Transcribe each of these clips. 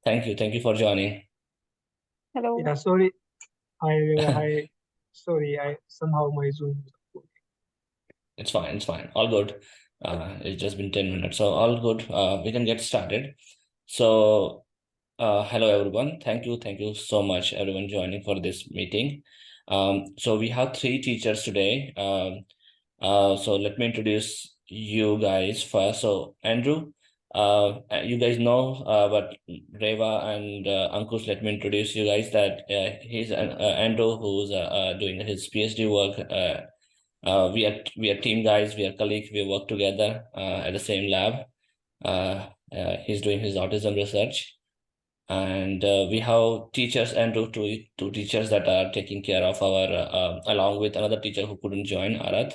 Thank you for joining. Hello. Yeah, sorry. I sorry. I somehow my Zoom. It's fine. All good. It's just been 10 minutes, so all good. We can get started. So, hello everyone. Thank you so much, everyone joining for this meeting. So we have three teachers today. So let me introduce you guys first. So Andrew, you guys know, but Rewa and Ankush, let me introduce you guys that he's Andrew who's doing his PhD work. We are team guys. We are colleagues. We work together at the same lab. He's doing his autism research, and we have teachers and two teachers that are taking care of our along with another teacher who couldn't join, Arath.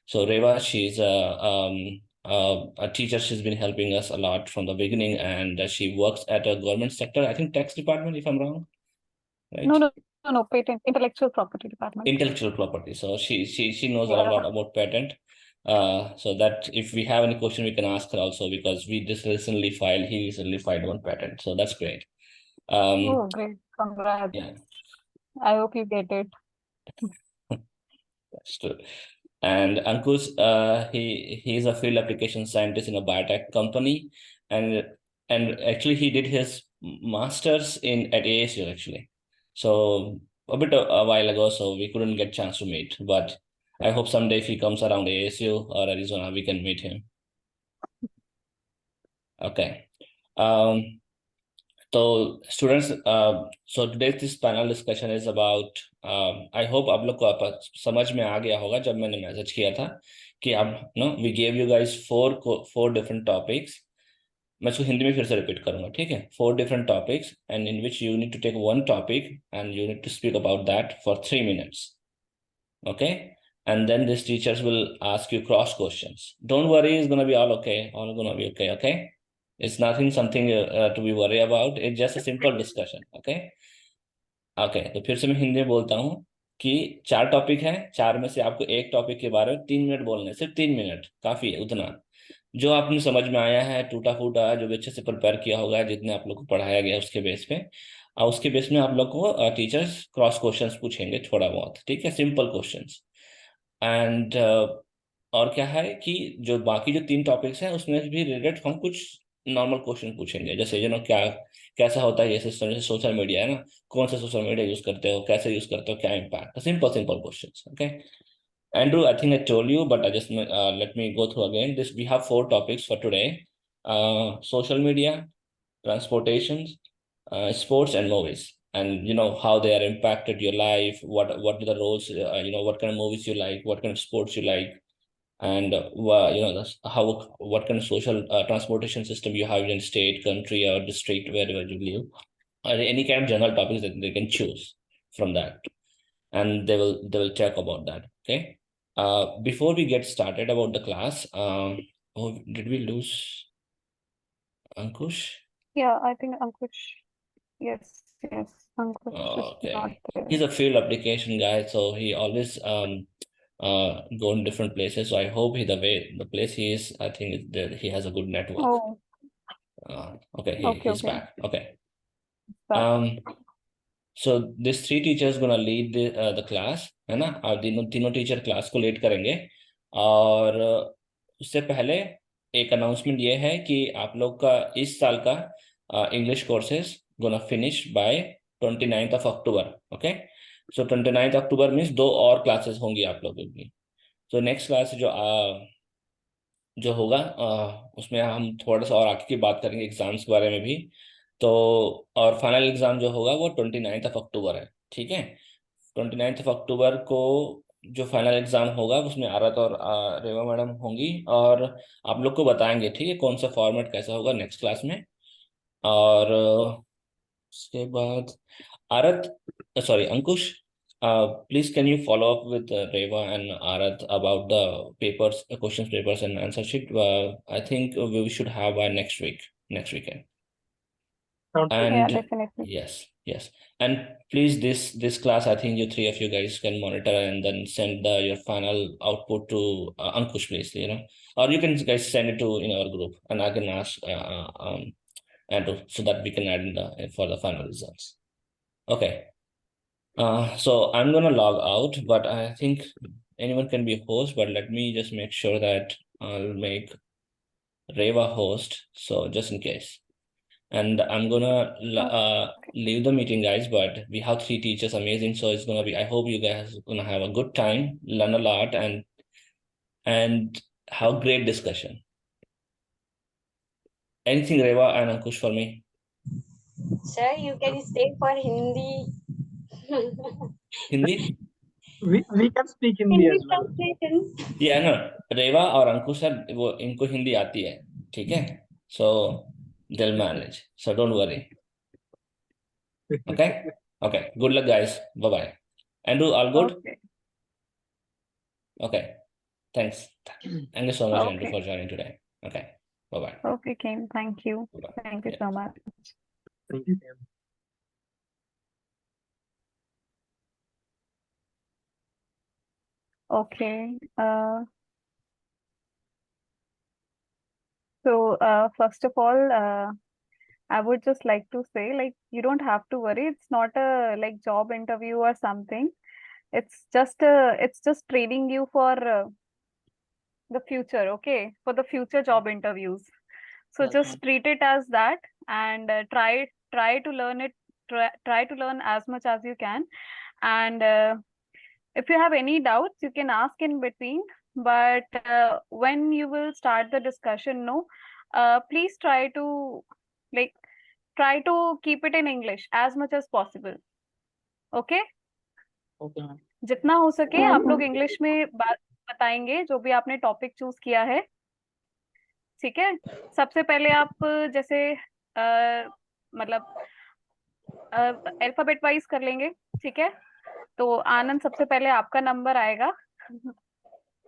So Reva, she's a teacher. She's been helping us a lot from the beginning, and she works at a government sector, I think tax department, if I'm wrong, right? No, patent, intellectual property department. Intellectual property. So she knows a Yeah. lot about patent. So that if we have any question, we can ask her also, because he recently filed one patent. So that's great. Oh, great. Congrats. Yeah, I hope you get it. that's true. And Ankush, he's a field application scientist in a biotech company, and actually he did his masters at ASU actually. So a while ago, so we couldn't get chance to meet. But I hope someday if he comes around ASU or Arizona, we can meet him. Okay. So students, so today's this panel discussion is about, I hope आप लोग को समझ में आ गया होगा जब मैंने message किया था कि आप we gave you guys four different topics. मैं इसको हिंदी में फिर से रिपीट करूंगा, ठीक है? 4 different topics, and in which you need to take one topic and you need to speak about that for 3 minutes. Okay? And then these teachers will ask you cross questions. Don't worry, it's gonna be all okay. All gonna be okay, okay? It's something to be worried about. It's just a simple discussion, okay? Okay, तो फिर से मैं हिंदी में बोलता हूँ कि 4 topic हैं, 4 में से आपको एक टॉपिक के बारे में 3 मिनट बोलने, सिर्फ 3 मिनट काफी है। उतना जो आपने समझ में आया है, टूटा फूटा, जो भी अच्छे से प्रिपेयर किया होगा, जितने आप लोग को पढ़ाया गया उसके बेस पे, और उसके बेस में आप लोग को टीचर्स क्रॉस क्वेश्चंस पूछेंगे थोड़ा बहुत, ठीक है? Simple questions. एंड और क्या है कि जो बाकी जो 3 टॉपिक्स हैं उसमें भी रिलेटेड हम कुछ नॉर्मल क्वेश्चन पूछेंगे, जैसे क्या कैसा होता है ये सिस्टम, जैसे सोशल मीडिया है ना, कौन सा सोशल मीडिया यूज करते हो, कैसे यूज करते हो, क्या impact, simple questions, okay? Andrew, I think I told you, but I just let me go through again. We have 4 topics for today: social media, transportations, sports, and movies. And how they are impacted your life. What are the roles? What kind of movies you like, what kind of sports you like, and what kind of social transportation system you have in state, country, or district wherever you live, or any kind of general topics that they can choose from that, and they will talk about that. Okay. Before we get started about the class, oh, did we lose Ankush? Yeah, I think Ankush. Yes, Ankush is not Okay. there. He's a field application guy, so he always go in different places. So I hope the place he is, I think he has a good network. Oh, okay, he's okay. back. Okay. Back. So these 3 teachers gonna lead the class, है ना? और तीनों teacher class को lead करेंगे। और उससे पहले एक अनाउंसमेंट ये है कि आप लोग का इस साल का English courses gonna finish by 29th of October. Okay, so 29th October means 2 और क्लासेस होंगी आप लोगों की। तो नेक्स्ट क्लास जो होगा उसमें हम थोड़ा सा और आगे की बात करेंगे एग्जाम्स के बारे में भी। तो और फाइनल एग्जाम जो होगा वो 29th of October है, ठीक है? 29th of October को जो फाइनल एग्जाम होगा उसमें आरत और रेवा मैडम होंगी, और आप लोग को बताएंगे, ठीक है, कौन सा फॉर्मेट कैसा होगा नेक्स्ट क्लास में। और उसके बाद आरत, sorry Ankush, please can you follow up with Reva and Arath about the papers, questions papers and answer sheet? I think we should have by next weekend. And yeah, definitely. yes, and please this class, I think you 3 of you guys can monitor and then send your final output to Ankush, please, or you can guys send it to in our group, and I can ask and so that we can add in for the final results. Okay. So I'm gonna log out, but I think anyone can be a host, but let me just make sure that I'll make Rewa host, so just in case. And I'm gonna leave the meeting, guys, but we have three teachers, amazing. So it's gonna be, I hope you guys are gonna have a good time, learn a lot, and have great discussion. Anything, Rewa and Ankush, for me? Sir, you can stay for Hindi. Hindi? We can speak Hindi Hindi as well. translation. Yeah, no, रेवा और अंकुश sir वो इनको हिंदी आती है, ठीक है, so they'll manage, so don't worry. Okay. Okay, good luck, guys. Bye bye. Andrew, all good? Okay. Okay, thanks. Thank you so much, Andrew, Okay. for joining today. Okay, bye bye. Okay, Kim. Thank you. Bye-bye. Thank you Yeah. so much. Thank you, Kim. Okay. So first of all, I would just like to say, like, you don't have to worry. It's not a like job interview or something. It's just training you for the future, okay? For the future job interviews. So Yes, just ma'am. treat it as that and try to learn it. Try to learn as much as you can. And if you have any doubts, you can ask in between. But when you will start the discussion, no, please like try to keep it in English as much as possible. Okay? Okay, ma'am. जितना हो सके आप लोग English में बात बताएंगे जो भी आपने टॉपिक चूज किया है, ठीक है? सबसे पहले आप जैसे मतलब अल्फाबेट वाइज कर लेंगे, ठीक है? तो आनंद सबसे पहले आपका नंबर आएगा.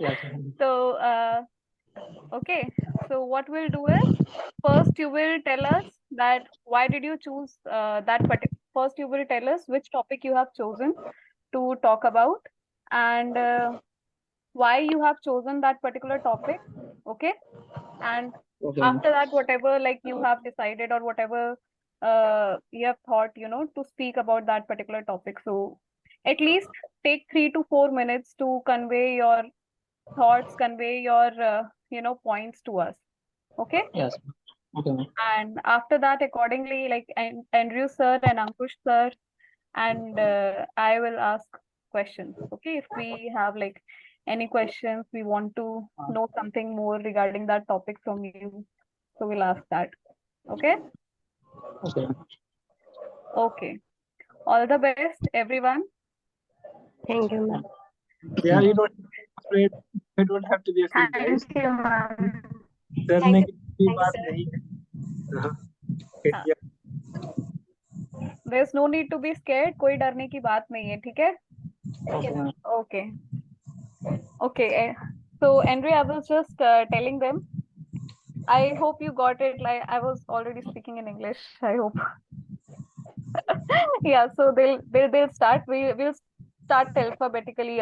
Yes, ma'am. So okay, so what we'll do is first you will tell us that why did you choose first you will tell us which topic you have chosen to talk about and why you have chosen that particular topic, okay? And Okay, ma'am. after that, whatever like you have decided or whatever you have thought, to speak about that particular topic. So at least take 3 to 4 minutes to convey your thoughts, convey your points to us, okay? Yes, ma'am. Okay, ma'am. And after that, accordingly, like Andrew sir and Ankush sir and I will ask questions, okay? If we have like any questions, we want to know something more regarding that topic from you, so we'll ask that, okay? Okay, ma'am. Okay, all the best everyone. Thank you, ma'am. Yeah, you don't have to be afraid. You don't have to be afraid, guys. Thank you, ma'am. डरने की कोई Thank you, बात sir. नहीं है. हाँ. Okay, हाँ. yeah. There's no need to be scared, कोई डरने की बात नहीं है, ठीक है? Okay, ma'am. Okay. Okay. So Andre, I was just telling them. I hope you got it. Like I was already speaking in English. I hope. Yeah. So they'll start. We'll start alphabetically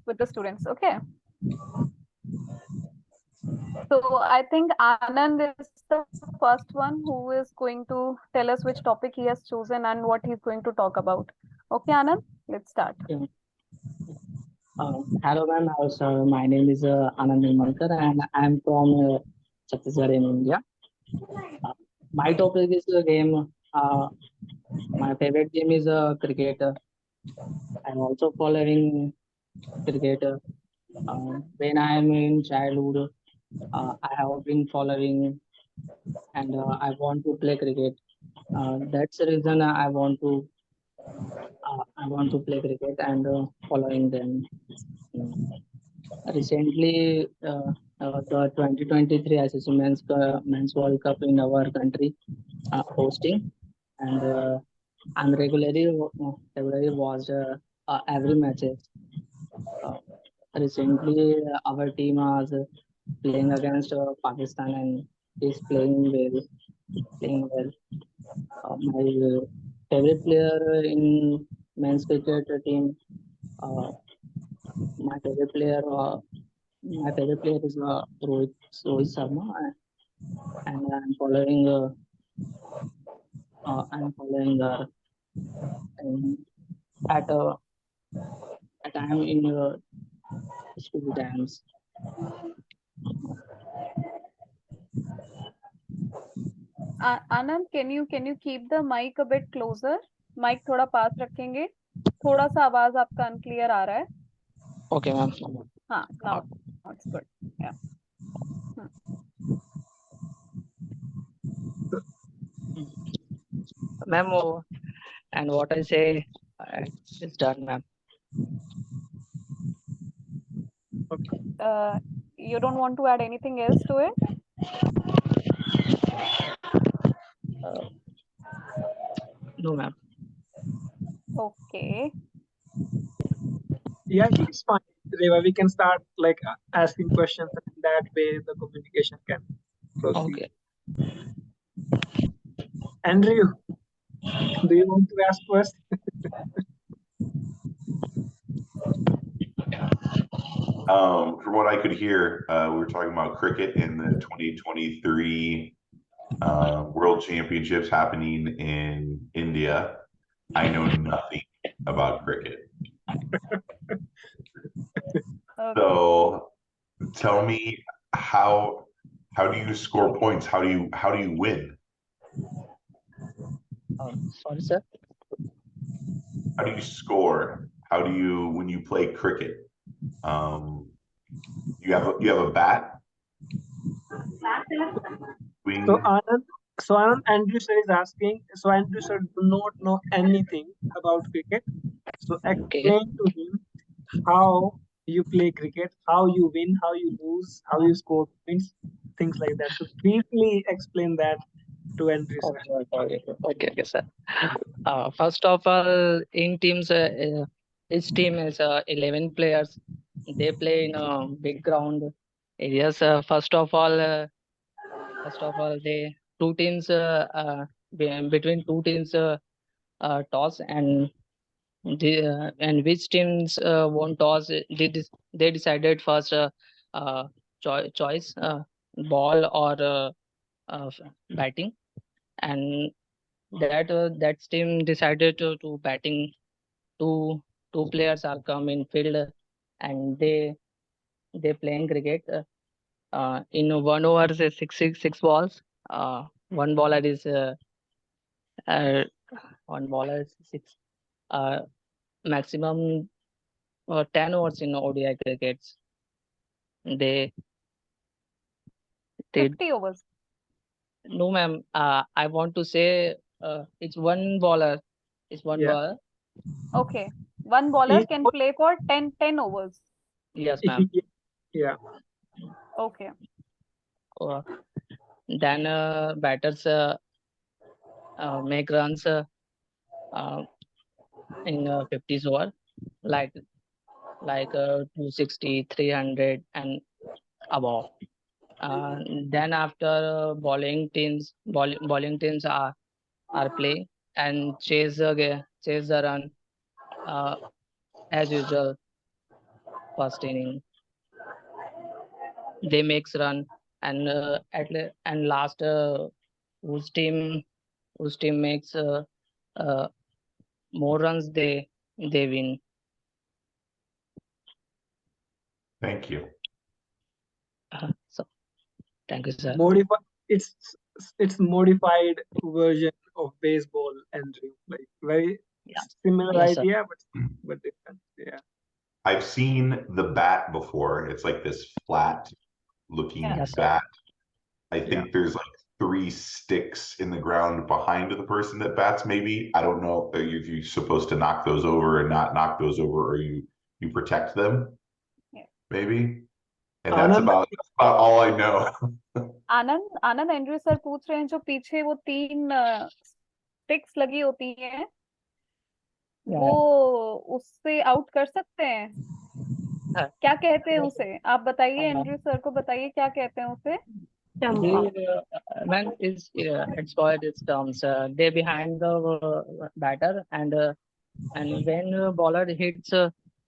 with the students. Okay. So I think Anand is the first one who is going to tell us which topic he has chosen and what he's going to talk about. Okay, Anand, let's start. Okay, ma'am. Hello, ma'am. Also, my name is Anand Nirmalkar and I'm from Chhattisgarh in India. My topic is a game. My favorite game is cricket. I'm also following cricket. When I am in childhood, I have been following and I want to play cricket. That's the reason I want to play cricket and following them. Mm. Recently, the 2023 ICC Men's World Cup in our country hosting, and I'm regularly watched every matches. Uh, Recently, our team was playing against Pakistan and is playing well. My favorite player in men's cricket team, uh, my favorite player, uh, my favorite player is Rohit Sharma, and I'm following I'm following um, at a time in school times. Anand, can you keep the mic a bit closer? Mic थोड़ा पास रखेंगे, थोड़ा सा आवाज आपका unclear आ रहा है. Okay, ma'am. हाँ, now it's good. Yeah. Ma'am, and what I say is done, ma'am. Okay. You don't want to add anything else to it? No, ma'am. Okay. Yeah, it's fine. Rewa, we can start like asking questions, and that way the communication can proceed. Okay. Andrew, do you want to ask first? From what I could hear, we were talking about cricket in the 2023 World Championships happening in India. I know nothing about cricket. Okay. So tell me how do you score points? How do you win? Sorry, sir. How do you score? How do you when you play cricket? You have a bat? Swing. So Anand, Andrew sir is asking. So Andrew sir do not know anything about cricket. So explain to him how you play cricket, how you win, how you lose, how you score points, things like that. So briefly explain that to Andrew sir. Okay, sir. First of all, in teams, each team is 11 players. They play in a big ground areas. They two teams between two teams toss, and and which teams won toss. They decided first choice ball or batting, and that team decided to batting. Two players are come in field, and they playing cricket. In 1 over, say six balls. One bowler is uh, one bowler is six. Maximum 10 overs in ODI crickets. They 50 overs. No, ma'am. I want to say it's one bowler. It's one bowler. Okay. One bowler can play for 10 overs. Yes, ma'am. Yeah. Okay. Then batters make runs in 50s over, like 260, 300 and above. Then after bowling teams are playing and chase the run as usual. First inning they makes run, and and last whose team makes more runs, they win. Thank you. So thank you, sir. It's modified version of baseball, Andrew. Like very similar idea, but different. Yeah. I've seen the bat before. It's like this flat looking bat. I think there's like 3 sticks in the ground behind the person that bats. Maybe I don't know if you're supposed to knock those over and not knock those over, or you protect them. Maybe, and that's about all I know. Anand Andrew sir पूछ रहे हैं जो पीछे वो 3 sticks लगी होती हैं, वो उससे आउट कर सकते हैं? क्या कहते हैं उसे? आप बताइए, एंड्रयू सर को बताइए क्या कहते हैं उसे? When it's called its terms, they behind the batter, and when bowler hits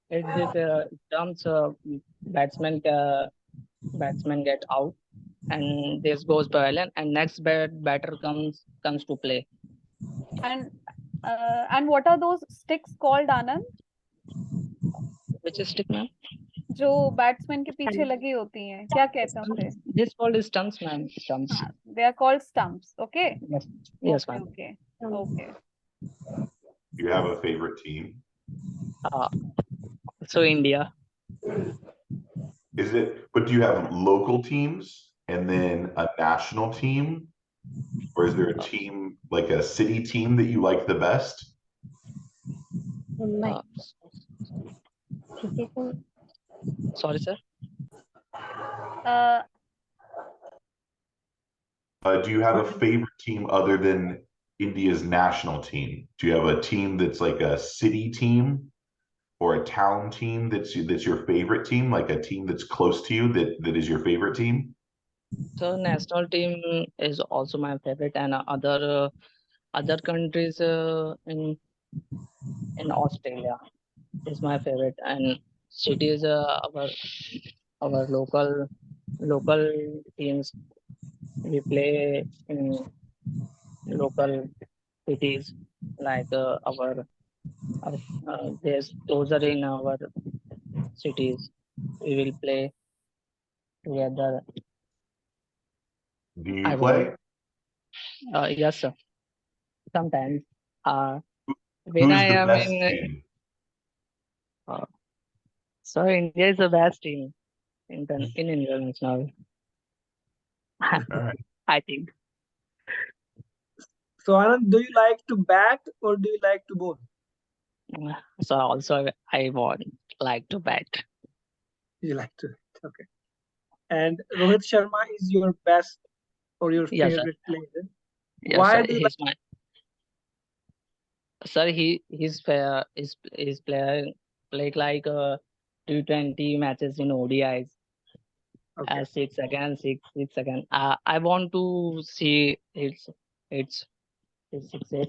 it terms, batsman get out, and this goes pavilion, and next batter comes to play. And what are those sticks called, Anand? Which is stick, ma'am? जो batsman के पीछे लगी होती हैं, क्या कहते हैं उसे? This called stumps, ma'am. Stumps. हाँ, they are called stumps. Okay. Yes. Yes, Okay. ma'am. Okay. Okay. Do you have a favorite team? So India. Is it, but do you have local teams and then a national team? Or is there a team, like a city team that you like the best? Uh, sorry, sir. Do you have a favorite team other than India's national team? Do you have a team that's like a city team or a town team that's your favorite team, like a team that's close to you that is your favorite team? So national team is also my favorite, and other countries in Australia is my favorite, and city is our local teams. We play in local cities like there's closer in our cities. We will play together. Do I you want. play? Yes, sir. Sometimes. When Who's I the am best in. team? So India is the best team in international. All right. I think. So Anand, do you like to bat or do you like to bowl? So also I want like to bet. You like to. Okay. And Rohit Sharma is your best or your Yes, sir. favorite player. Yes, Why sir. do you He's my. Sir, he's played like T20 matches in ODIs. like? Okay. 6 again. I want to see its success.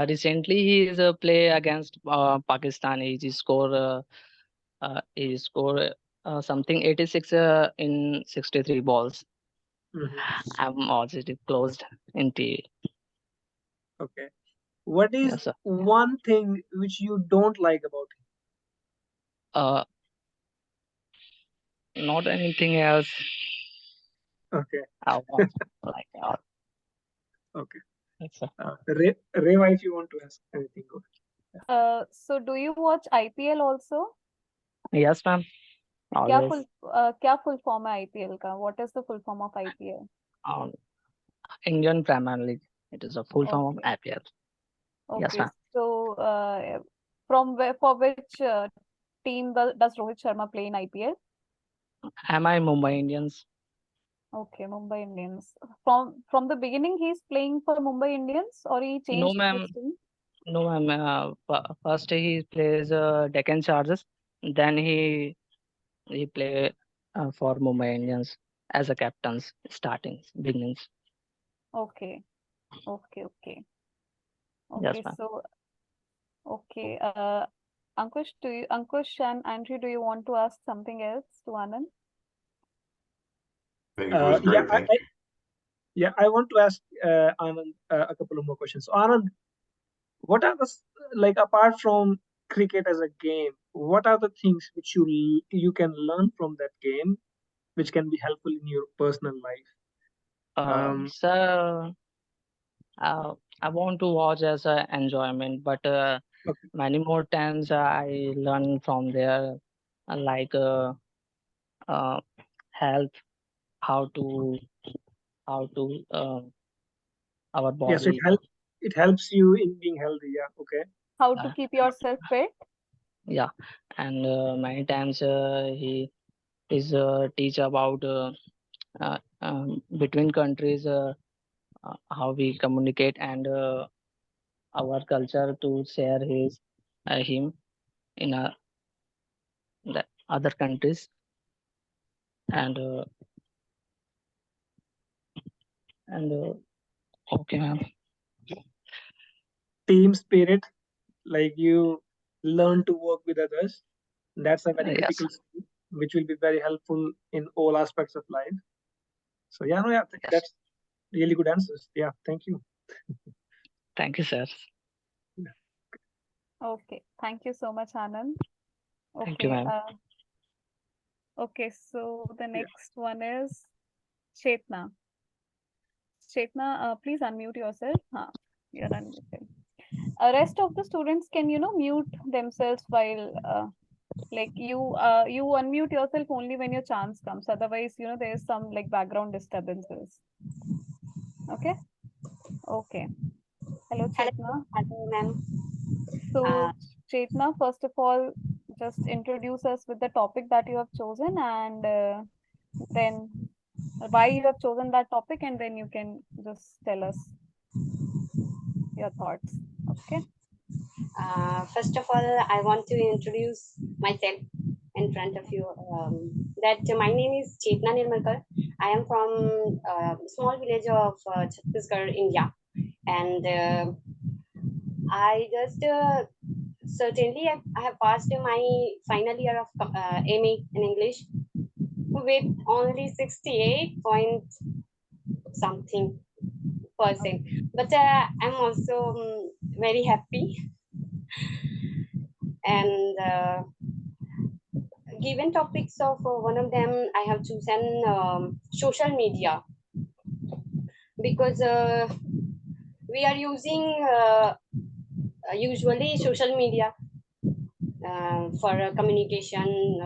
Recently, he is a play against Pakistan. He scored something 86 in 63 balls. I'm also closed in T. Okay. What is Yes, sir. one thing which you don't like about him? Not anything else. Okay. I want like Okay. yes, sir. Rewa, if you want to ask anything, go ahead. So do you watch IPL also? Yes, ma'am. Always. क्या full form है IPL का? What is the full form of IPL? Indian Premier League. It is a full form of IPL. Yes, Okay. ma'am. So for which team does Rohit Sharma play in IPL? Am I Mumbai Indians? Okay, Mumbai Indians. From the beginning, he's playing for Mumbai Indians, or he No, changed ma'am. his team? No, ma'am. First he plays Deccan Chargers. Then he play for Mumbai Indians as a captain's beginnings. Okay. Okay. Okay. Yes, Okay. ma'am. So, okay. Ankush and Andrew, do you want to ask something else to Anand? I think it was great. Thank you. Yeah, I want to ask Anand a couple of more questions. So Anand, what are like apart from cricket as a game, what are the things which you can learn from that game, which can be helpful in your personal life? So I want to watch as an enjoyment, but many more times I learn from there, like health, how to our Yes, body. it helps you in being healthy. Yeah. Okay. How to keep yourself fit? Yeah, and many times he is teach about between countries how we communicate and our culture to share him in the other countries and okay, ma'am. Team spirit, like you learn to work with others. That's a very Yes. critical skill, which will be very helpful in all aspects of life. So yeah, no, yeah, Yes. that's really good answers. Yeah, thank you. Thank you, sir. Okay, thank you so much, Anand. Thank you, Okay, ma'am. okay, so the next one is Chetna. Chetna, please unmute yourself. You're unmuted. Rest of the students can, mute themselves while, like you unmute yourself only when your chance comes. Otherwise, there's some like background disturbances. Okay? Okay. Hello, Chetna. Hello, ma'am. So, Chetna, first of all, just introduce us with the topic that you have chosen, and then why you have chosen that topic, and then you can just tell us your thoughts. Okay? First of all, I want to introduce myself in front of you. That my name is Chetna Nirmalkar. I am from a small village of Chhattisgarh, India, and I just certainly I have passed my final year of MA in English with only 68 point something percent. But I'm also very happy, and given topics of one of them I have chosen social media, because we are using usually social media for communication,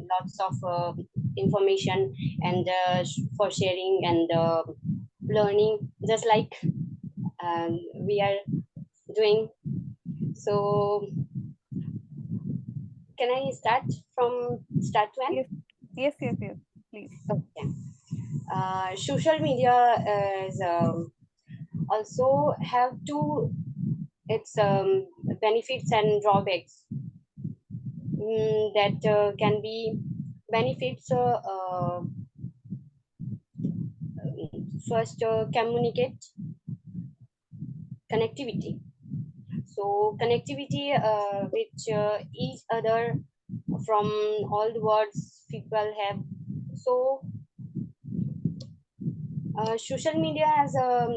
lots of information, and for sharing and learning, just like we are doing. So can I start from start one? Yes, please. Okay. Social media is also have two its benefits and drawbacks. That can be benefits. First, communicate connectivity. So connectivity with each other from all the words people have. So social media has a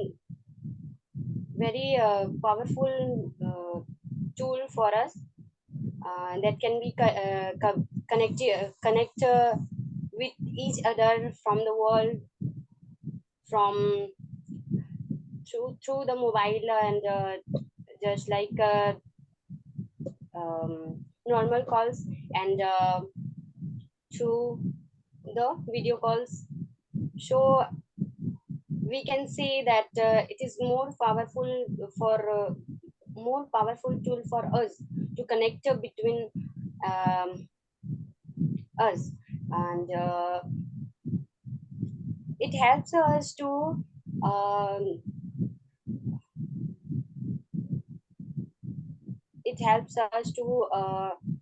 very powerful tool for us that can be connect with each other from the world, from through the mobile, and just like normal calls, and through the video calls. So we can say that it is more powerful tool for us to connect between us, and it helps us to um,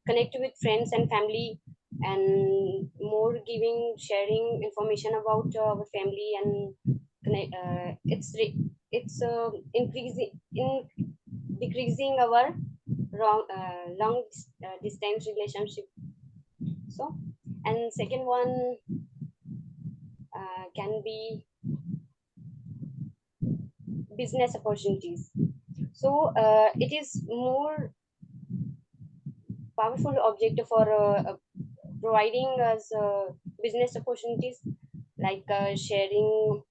connect with friends and family, and more giving sharing information about our family, and it's increasing in decreasing our long distance relationship. So, and second one can be business opportunities. So it is more powerful object for providing us business opportunities, like sharing,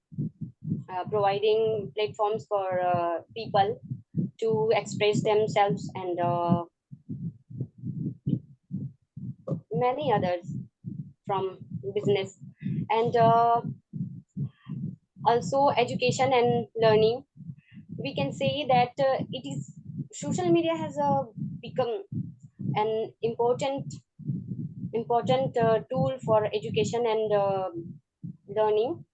providing platforms for people to express themselves, and many others from business, and also education and learning. We can say that it is social media has become an important tool for education and learning.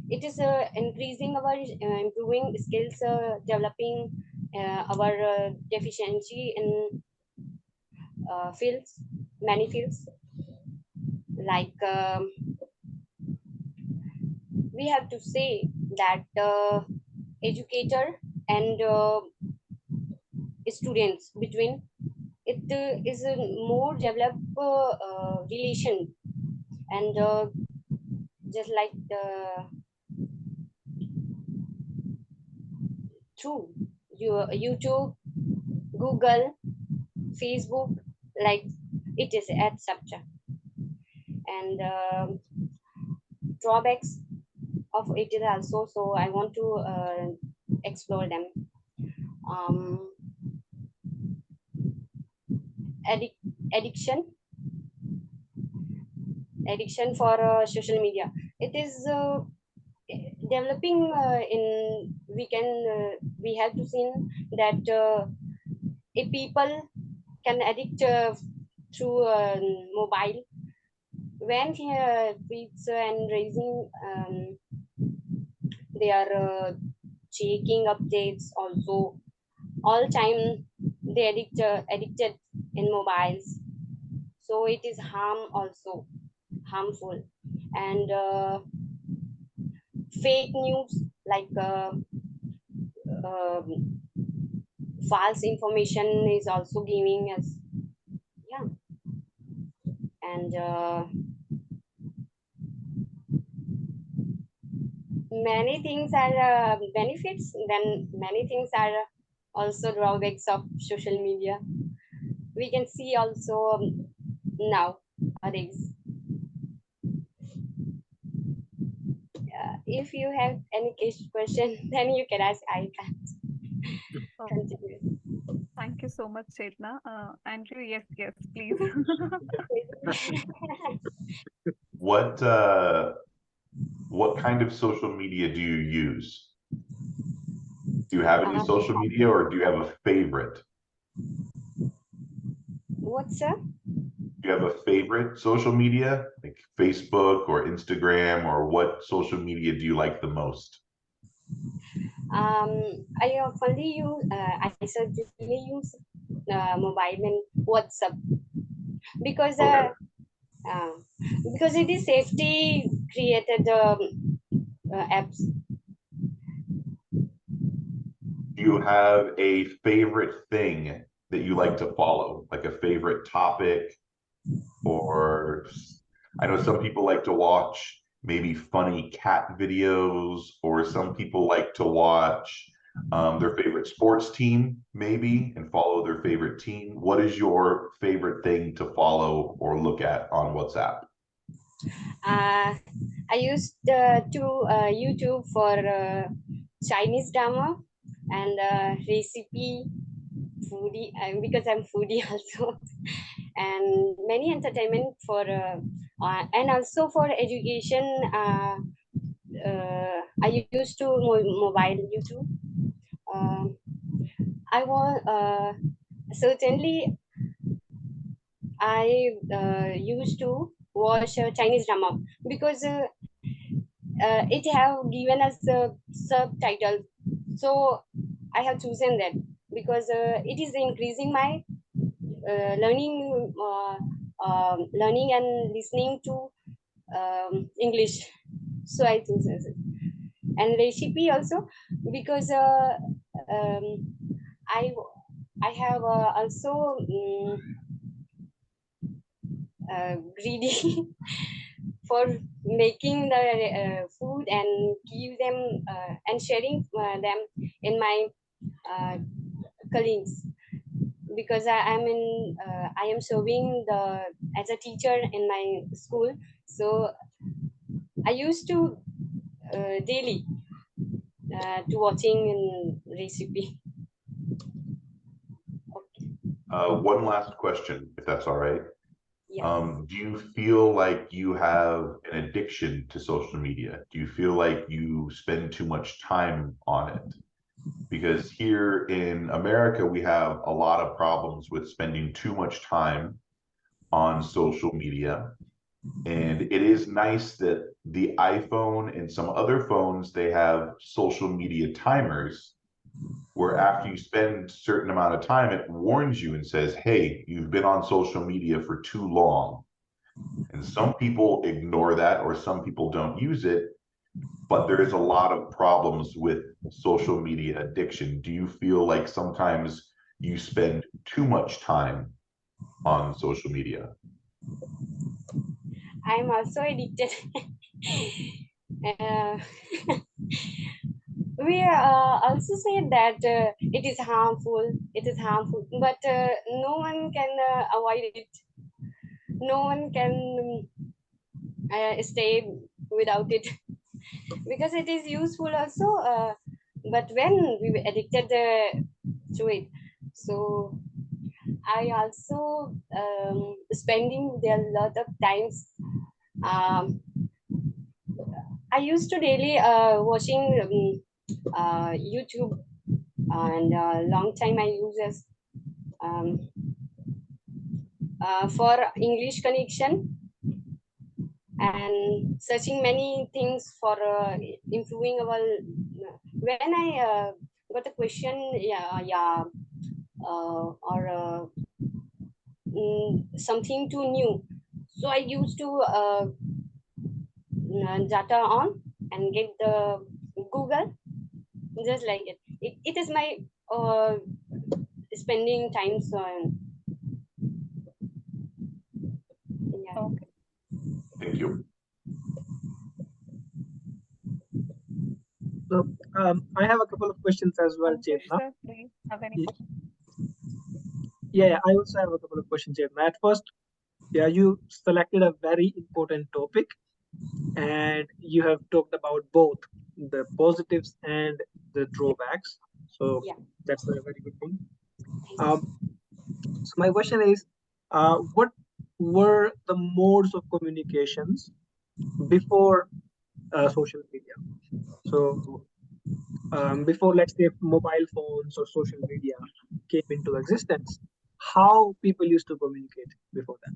It is increasing our improving skills, developing our deficiency in fields, many fields, like we have to say that educator and students between it is a more developed relation, and just like through YouTube, Google, Facebook, like it is etc. And drawbacks of it is also, so I want to explore them. Addic addiction addiction for social media. It is developing in we have to see that if people can addict through mobile when kids and raising they are checking updates also all time they addicted in mobiles, so it is harmful. And fake news like false information is also giving us, yeah. And many things are benefits, then many things are also drawbacks of social media. We can see also nowadays. If you have any question, then you can ask. I can't continue. Thank you so much, Chetna. Andrew, yes, please. What kind of social media do you use? Do you have any social media, or do you have a favorite? What's up? Do you have a favorite social media, like Facebook or Instagram, or what social media do you like the most? I oftenly use, I certainly use mobile and WhatsApp because because it is safety created apps. Do you have a favorite thing that you like to follow, like a favorite topic? Or I know some people like to watch maybe funny cat videos, or some people like to watch their favorite sports team, maybe, and follow their favorite team. What is your favorite thing to follow or look at on WhatsApp? I used to YouTube for Chinese drama and recipe foodie, because I'm foodie also, and many entertainment for and also for education. I used to mobile YouTube. I was certainly I used to watch Chinese drama because it have given us the subtitle, so I have chosen that because it is increasing my learning and listening to English, so I choose it. And recipe also because I have also greedy for making the food and give them and sharing them in my colleagues, because I am serving as a teacher in my school, so I used to daily to watching in recipe. One last question, if that's all right. Yeah. Do you feel like you have an addiction to social media? Do you feel like you spend too much time on it? Because here in America, we have a lot of problems with spending too much time on social media. And it is nice that the iPhone and some other phones, they have social media timers where after you spend a certain amount of time, it warns you and says, hey, you've been on social media for too long. And some people ignore that, or some people don't use it, but there is a lot of problems with social media addiction. Do you feel like sometimes you spend too much time on social media? I'm also addicted. we also say that it is harmful, but no one can avoid it. No one can stay without it because it is useful also. But when we were addicted to it, so I also spending there a lot of times. Um, I used to daily watching YouTube, and long time I use as um, for English connection and searching many things for improving our. When I got a question, or something too new, so I used to data on and get the Google, just like it. It is my uh, spending times on. Yeah. Okay. Thank you. So I have a couple of questions as well, Ankush, Chetna. sir, do you have any? Yeah, I also have a couple of questions, Chetna. At first, yeah, you selected a very important topic, and you have talked about both the positives and the drawbacks. So Yeah. that's a very good thing. Thank you. So my question is, what were the modes of communications before social media? So before, let's say, mobile phones or social media came into existence, how people used to communicate before that?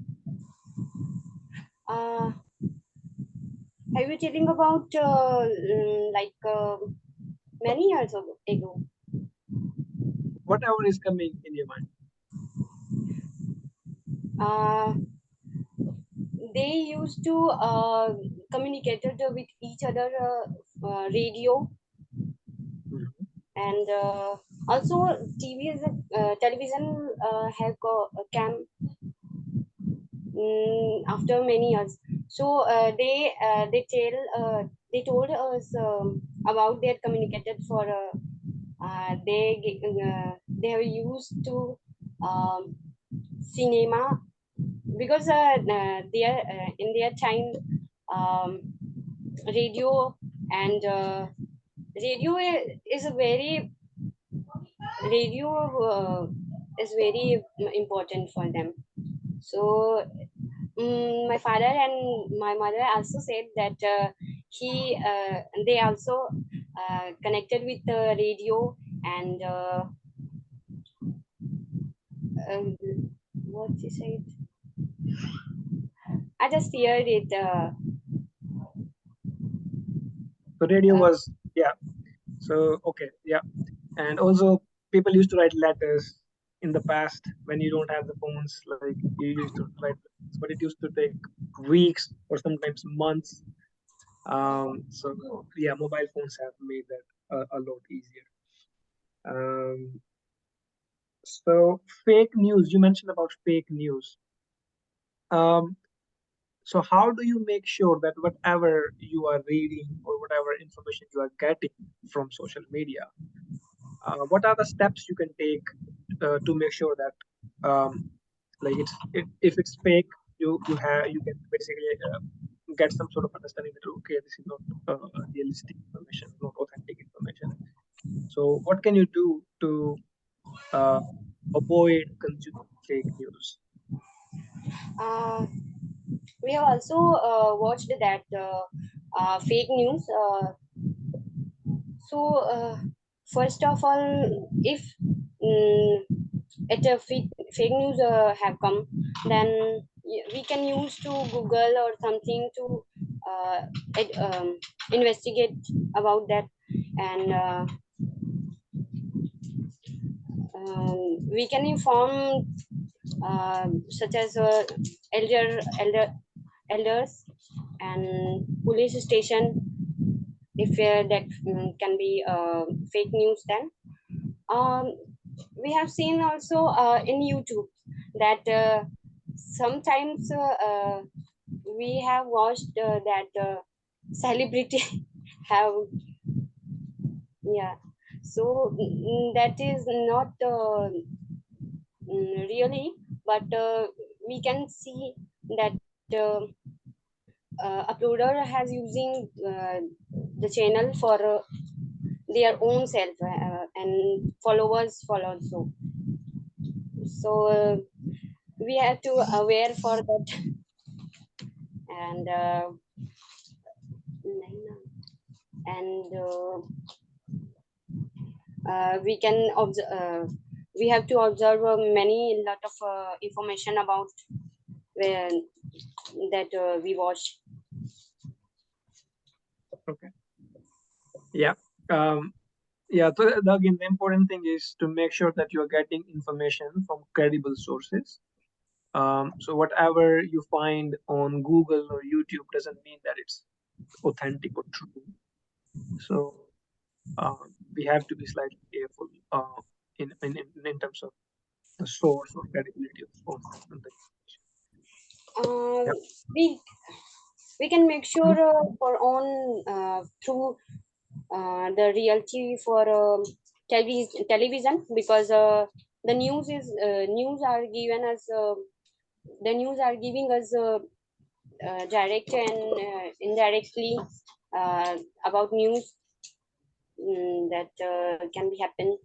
Are you telling about many years ago? Whatever is coming in your mind. Uh, they used to communicate with each other radio, and also television have cam after many years. So they told us about their communicated for they have used to um, cinema because in their time um, radio and is a very radio is very important for them. So my father and my mother also said that they also connected with the radio, and um, what she said, I just heard it. So radio was, yeah. So, okay, yeah. And also people used to write letters in the past when you don't have the phones, like you used to write letters, but it used to take weeks or sometimes months. So yeah, mobile phones have made that a lot easier. So fake news, you mentioned about fake news. So how do you make sure that whatever you are reading or whatever information you are getting from social media, what are the steps you can take to make sure that like if it's fake, you can basically get some sort of understanding that okay, this is not realistic information, not authentic information. So what can you do to avoid consuming fake news? We have also watched that fake news. So first of all, if um, fake news have come, then we can use to Google or something to uh, investigate about that, and we can inform such as elders and police station if that can be fake news. Then um, we have seen also in YouTube that sometimes we have watched that celebrity have Yeah. So that is not really, but we can see that uploader has using the channel for their own self, and followers follow also. So we have to aware for that. And and we can observe, we have to observe many lot of information about when that we watch. Okay. Yeah. Yeah. So again, the important thing is to make sure that you are getting information from credible sources. So whatever you find on Google or YouTube doesn't mean that it's authentic or true. So we have to be slightly careful in terms of the source or credibility of the um, yeah. we can make sure for on through the reality for television, because the news is news are given us the news are giving us direct and indirectly about news that can be happen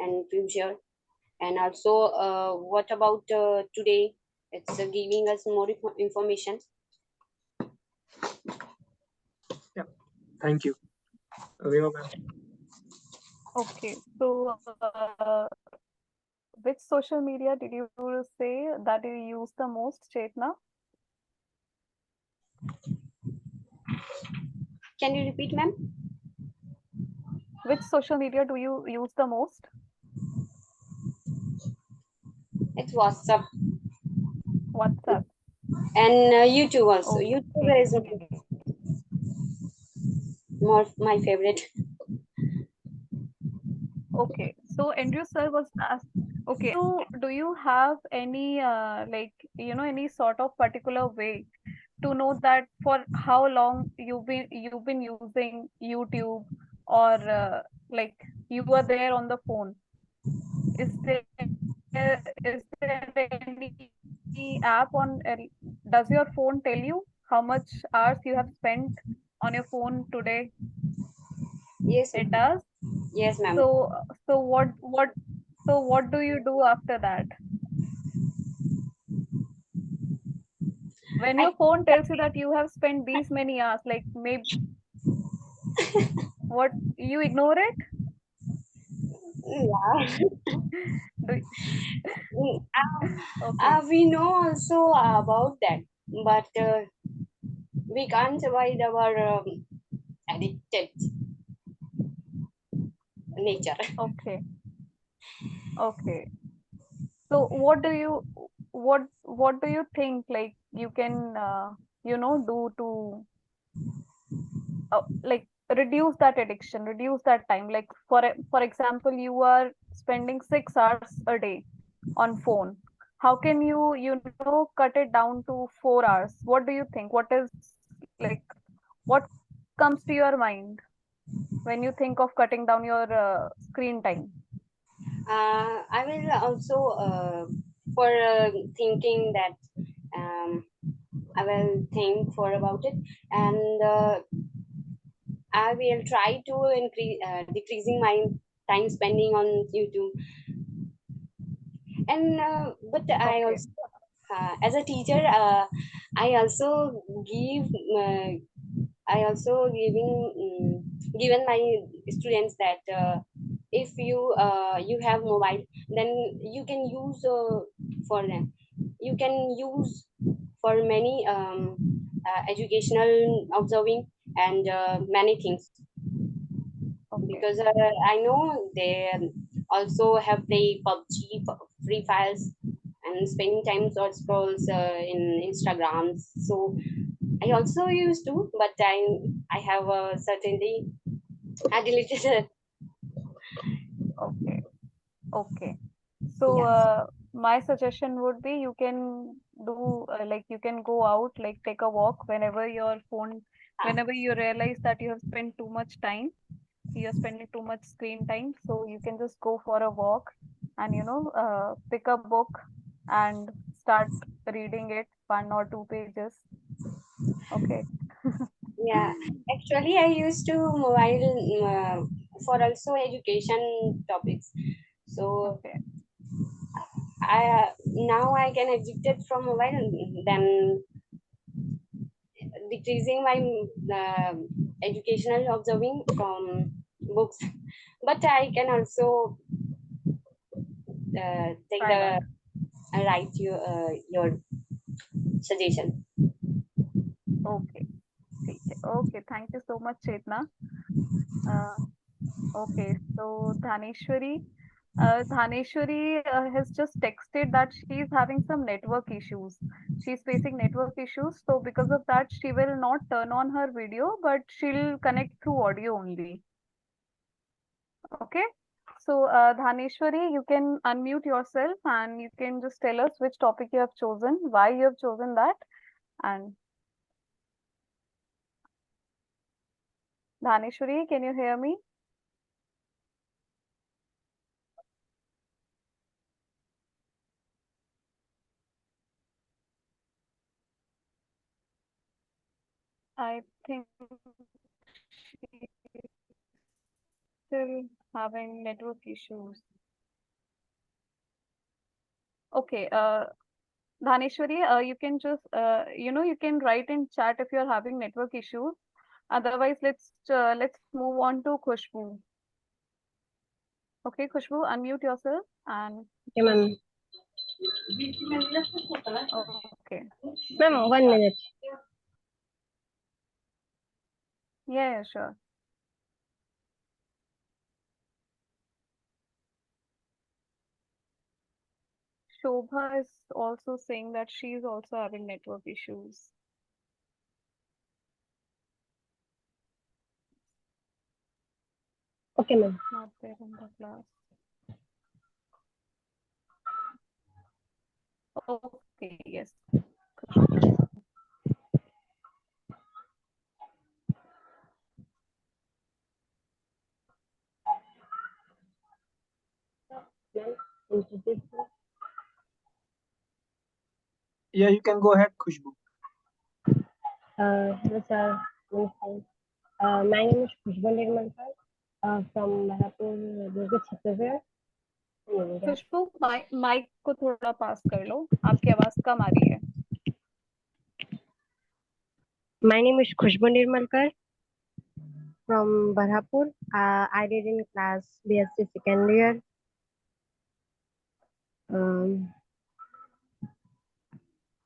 in future. And also what about today, it's giving us more information. Yeah. Thank you. Rewa ma'am. Okay, so which social media did you say that you use the most, Chetna? Can you repeat, ma'am? Which social media do you use the most? It's WhatsApp WhatsApp. and YouTube also. YouTube is Okay. more my favorite. Okay. So Andrew sir was asked, okay, so do you have any like any sort of particular way to know that for how long you've been using YouTube, or like you were there on the phone? Is there any app on does your phone tell you how much hours you have spent on your phone today? Yes, It does. yes, ma'am. So what do you do after that? When I your phone tells you that you have spent these many hours, like maybe what you ignore it? yeah. Do, okay, We know also about that, but we can't avoid our addicted nature. okay, okay. So what do you think like you can do to like reduce that addiction, reduce that time? Like for example, you are spending 6 hours a day on phone. How can you cut it down to 4 hours? What do you think? What is like what comes to your mind when you think of cutting down your screen time? I will also for thinking that I will think for about it, and I will try to increase decreasing my time spending on YouTube. And but I Okay, also as a teacher, I also give I also given my students that if you have mobile, then you can use for them. You can use for many educational observing and many things, okay, because I know they also have play PUBG, Free Fires, and spending time or scrolls in Instagrams. So I also used to, but I have certainly I deleted it. okay, okay. So Yeah. my suggestion would be you can do like you can go out, like take a walk whenever you realize that you have spent too much time. you're spending too much screen time, so you can just go for a walk and pick a book and start reading it 1 or 2 pages. Okay. Yeah, actually, I used to mobile for also education topics. So Okay. I now I can exit from mobile, then decreasing my educational observing from books. But I can also take Try that. the write your suggestion. Okay. ठीक है. Okay. Thank you so much, Chetna. Uh, okay. So Dhaneshwari has just texted that she's having some network issues. She's facing network issues, so because of that, she will not turn on her video, but she'll connect through audio only. Okay. So, Dhaneshwari, you can unmute yourself and you can just tell us which topic you have chosen, why you have chosen that, and Dhaneshwari, can you hear me? I think she's still having network issues. Okay, Dhaneshwari, you can just, you can write in chat if you're having network issues. Otherwise, let's move on to Khushbu. Okay, Khushbu, unmute yourself and Okay, ma'am. okay. Ma'am, 1 minute. Yeah, sure. Shobha is also saying that she's also having network issues. Okay, ma'am. Not there in the class. Okay, yes. Khushbu. Yeah, you can go ahead, Khushbu. Hello, sir. My name is Khushbu Nirmalkar from Bharapur, Durga, Chhattisgarh. Khushboo mic को थोड़ा पास कर लो, आपकी आवाज कम आ रही है. My name is Khushbu Nirmalkar from Bharapur. I did in class BSc second year.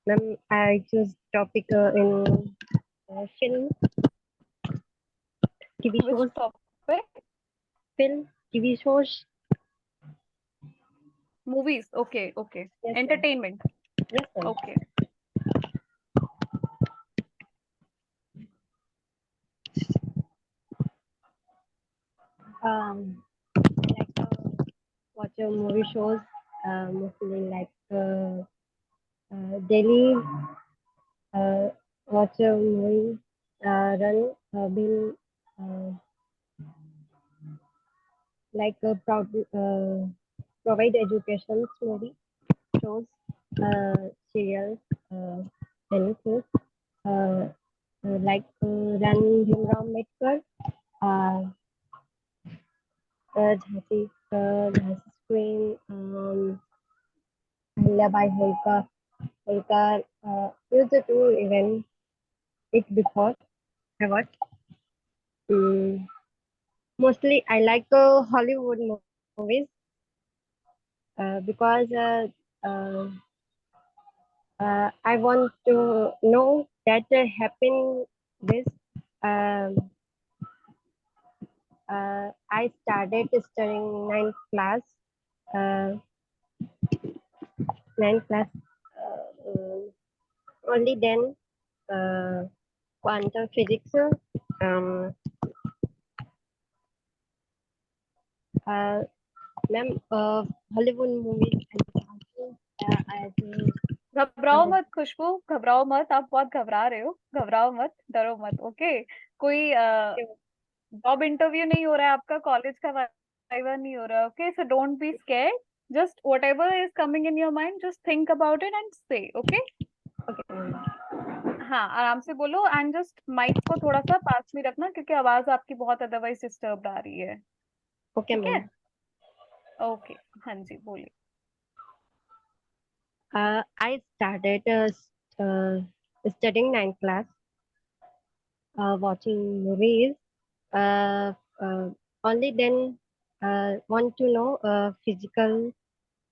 Ma'am, I choose topic in film, TV shows. Which topic? Film, TV shows. Movies. Okay, okay. Yes, Entertainment. Yes, sir. Okay. I like to watch movie shows, mostly like daily watch a movie, run, bill, like provide education movie shows, serials, anything, like run Bhimrao Ambedkar, Jhansi Queen, Ahilyabai Holkar, used to even it before. I watched. Mostly, I like Hollywood movies because I want to know that happen this. Um, I started studying ninth class. Uh, Ninth class. Only then quantum physics. Um, Ma'am, Hollywood movies as घबराओ मत खुशबू, घबराओ मत. आप बहुत घबरा रहे हो. घबराओ मत, डरो मत. ओके. कोई जॉब इंटरव्यू नहीं हो रहा है आपका, कॉलेज का वाइवा नहीं हो रहा है, okay, so don't be scared, just whatever is coming in your mind just think about it and से, ओके। हाँ, आराम से बोलो एंड जस्ट माइक को थोड़ा सा पास में रखना क्योंकि आवाज आपकी बहुत अदरवाइज डिस्टर्ब आ रही है, ओके ठीक है? मैम। ओके, हाँ जी बोलिए। I started studying ninth class, watching movies. Uh, Only then want to know physical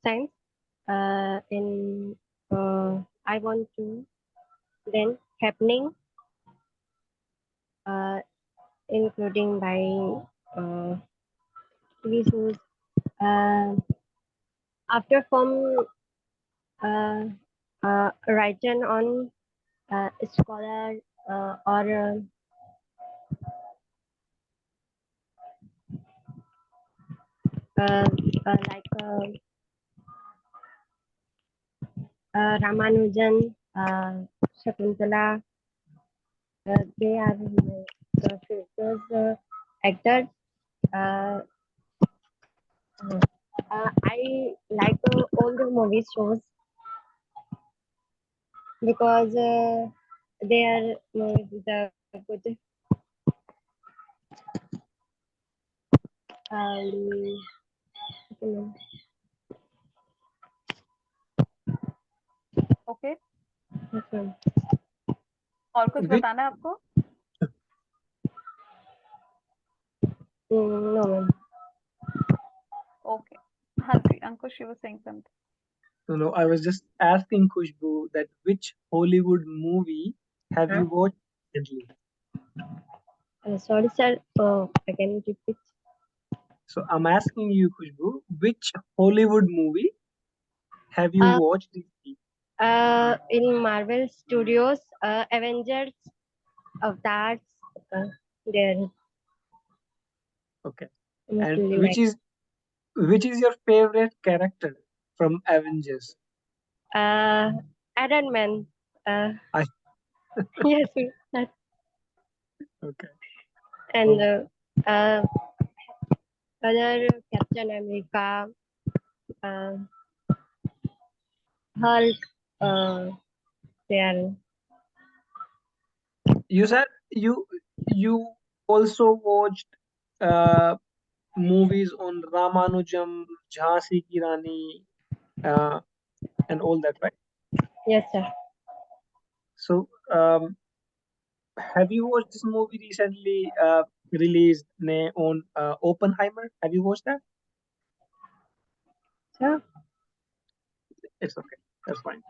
science. In I want to then happening, uh, including by TV shows. Uh, After from uh, written on scholar or like Ramanujan, Shakuntala. They are my favorite actors. Uh, I like all the movie shows because they are the good. Um, okay, okay. और कुछ Which बताना है आपको? No, ma'am. Okay, हाँ जी Ankush, you were saying something. no, I was just asking Khushbu that which Hollywood movie have Huh? you watched recently? Sorry, sir. Again, repeat. So I'm asking you, Khushbu, which Hollywood movie have you Uh, watched recently? in Marvel Studios, Avengers, Avatars, they're Okay. And mostly like which is your favorite character from Avengers? Iron Man. I Yes, that, okay. and Oh, other Captain America, uh, Hulk. They are you said you also watched uh movies on Ramanujam, Jhansi Ki Rani, and all that, right? yes, sir. So, have you watched this movie recently released on Oppenheimer? Have you watched that? Sir, It's okay. That's fine.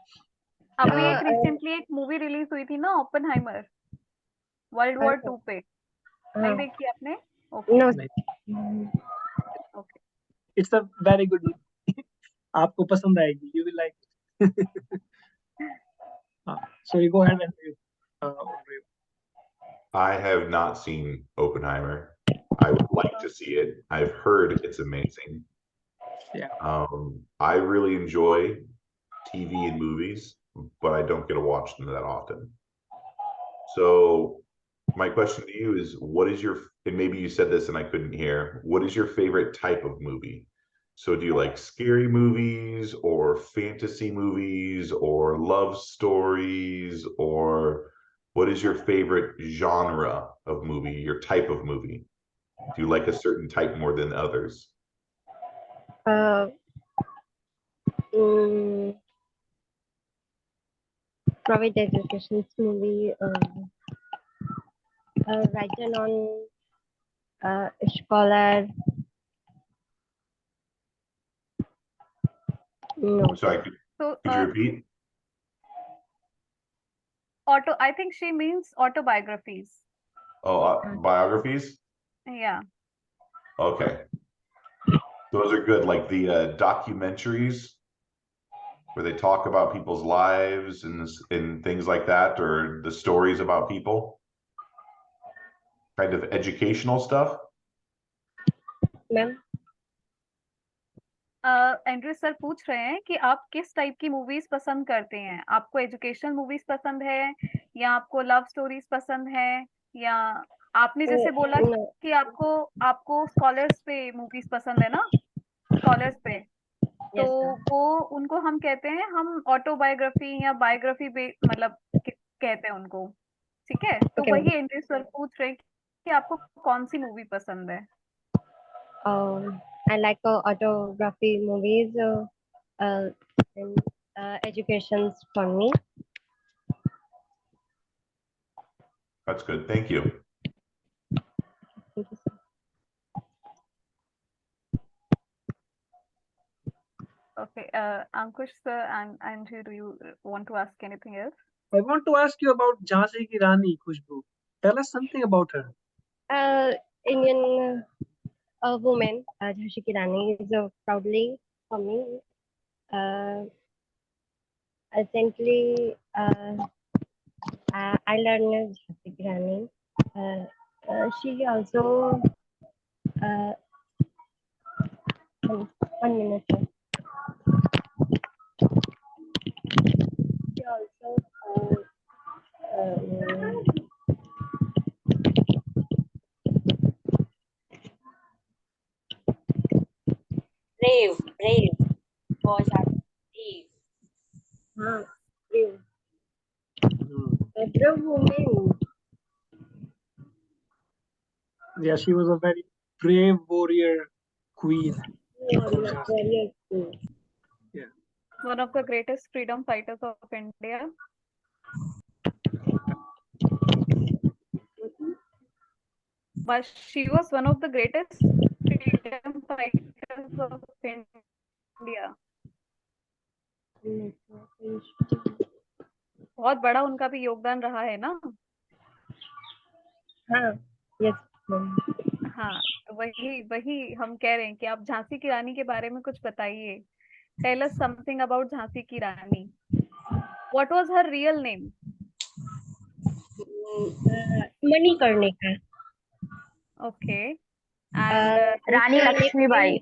अभी uh, एक recently एक movie release हुई थी ना, Oppenheimer, world war 2 पे, नहीं देखी आपने? Okay no. Nice. Okay, It's a very good movie. आपको पसंद आएगी. You will like. So you go ahead and review. I have not seen Oppenheimer. I would like to see it. I've heard it's amazing. Yeah. I really enjoy TV and movies, but I don't get to watch them that often. So my question to you is, what is your, and maybe you said this and I couldn't hear, what is your favorite type of movie? So do you like scary movies or fantasy movies or love stories, or what is your favorite genre of movie, your type of movie? Do you like a certain type more than others? Uh, mm, Private education movie, written on scholar. No, Sorry, sir. so could you repeat? auto, I think she means autobiographies. Oh, biographies? Yeah. Okay. Those are good, like the documentaries where they talk about people's lives and things like that, or the stories about people, kind of educational stuff. Ma'am. Andrew sir पूछ रहे हैं कि आप किस type की movies पसंद करते हैं, आपको एजुकेशनल मूवीज पसंद है या आपको लव स्टोरीज पसंद है या आपने जैसे बोला No. कि आपको आपको स्कॉलर्स पे मूवीज पसंद है ना, स्कॉलर्स पे, तो Yes, sir. वो उनको हम कहते हैं, हम ऑटोबायोग्राफी या बायोग्राफी पे मतलब कहते हैं उनको, ठीक है। तो Okay. वही एंड्रयू सर पूछ रहे हैं कि आपको कौन सी मूवी पसंद है। I like autography movies and educations for me. That's good. Thank you. Thank you, sir. Okay, Ankush sir and Andrew, do you want to ask anything else? I want to ask you about Jhansi Ki Rani, Khushbu. Tell us something about her. Indian woman, Jhansi Ki Rani is proudly for me. Recently, I learned Jhansi Ki Rani. She also, uh, 1 minute. Sir. She also, um, Brave. बहुत ज्यादा brave. brave. A brave woman. Yeah, she was a very brave warrior queen. Warrior queen. Yeah. One of the greatest freedom fighters of India. But she was one of the greatest freedom fighters of India. बहुत बड़ा उनका भी योगदान रहा है ना। हाँ, yes. हाँ, वही वही हम कह रहे हैं कि आप झांसी की रानी के बारे में कुछ बताइए। Tell us something about Jhansi की रानी. What was her real name? Manikarnika. Okay. And Rani Lakshmibai.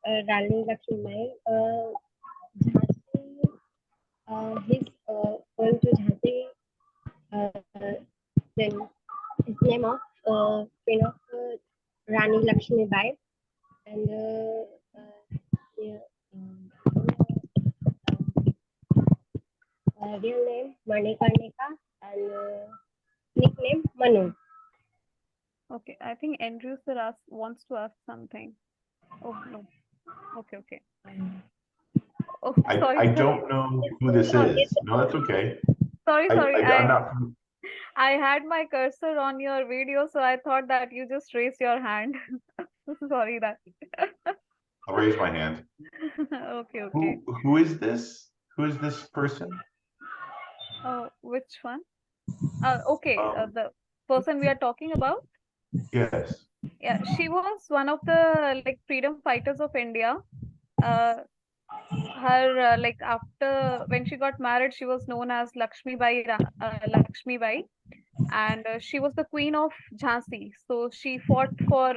Rani Lakshmibai. Jhansi, he's going to Jhansi. Then his name of Queen of Rani Lakshmibai, and yeah, real name Manikarnika and nickname Manu. okay, I think Andrew sir wants to ask something. Oh no. Okay. Oh, sorry. I don't know who this is. No, that's okay. Sorry. I'm not. I had my cursor on your video, so I thought that you just raised your hand. Sorry that. I'll raise my hand. Okay. Who is this? Who is this person? Oh, which one? Okay, the person we are talking about. Yes. Yeah, she was one of the like freedom fighters of India. Her like after when she got married, she was known as Lakshmibai, and she was the queen of Jhansi. So she fought for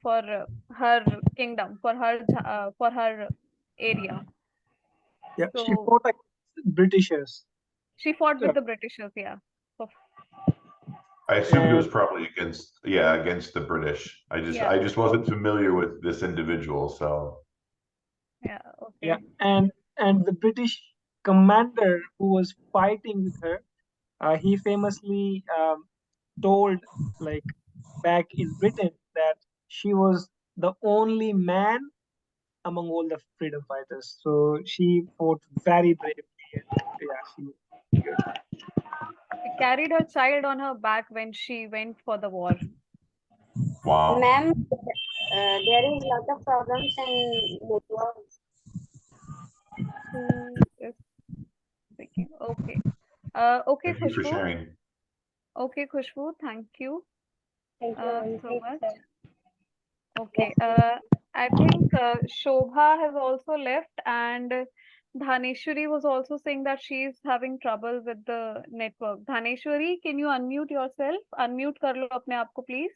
for her kingdom, for her area. Yeah, she So fought against Britishers. she fought with the Britishers. Yeah. So, I assumed it was probably against the British. I yeah. just wasn't familiar with this individual, so. Yeah. Okay. Yeah, and the British commander who was fighting with her, he famously told, like, back in Britain, that she was the only man among all the freedom fighters. So she fought very bravely, and yeah, she was good. She carried her child on her back when she went for the war. Wow. Ma'am, there is lot of problems in network. Who is speaking? Okay. Okay, Thank you for Khushbu. sharing. Okay, Khushbu. Thank you Thank you. so much. Sir. Okay. I think Shobha has also left, and Dhaneshwari was also saying that she's having trouble with the network. Dhaneshwari, can you unmute yourself? Unmute कर लो अपने आप को, please.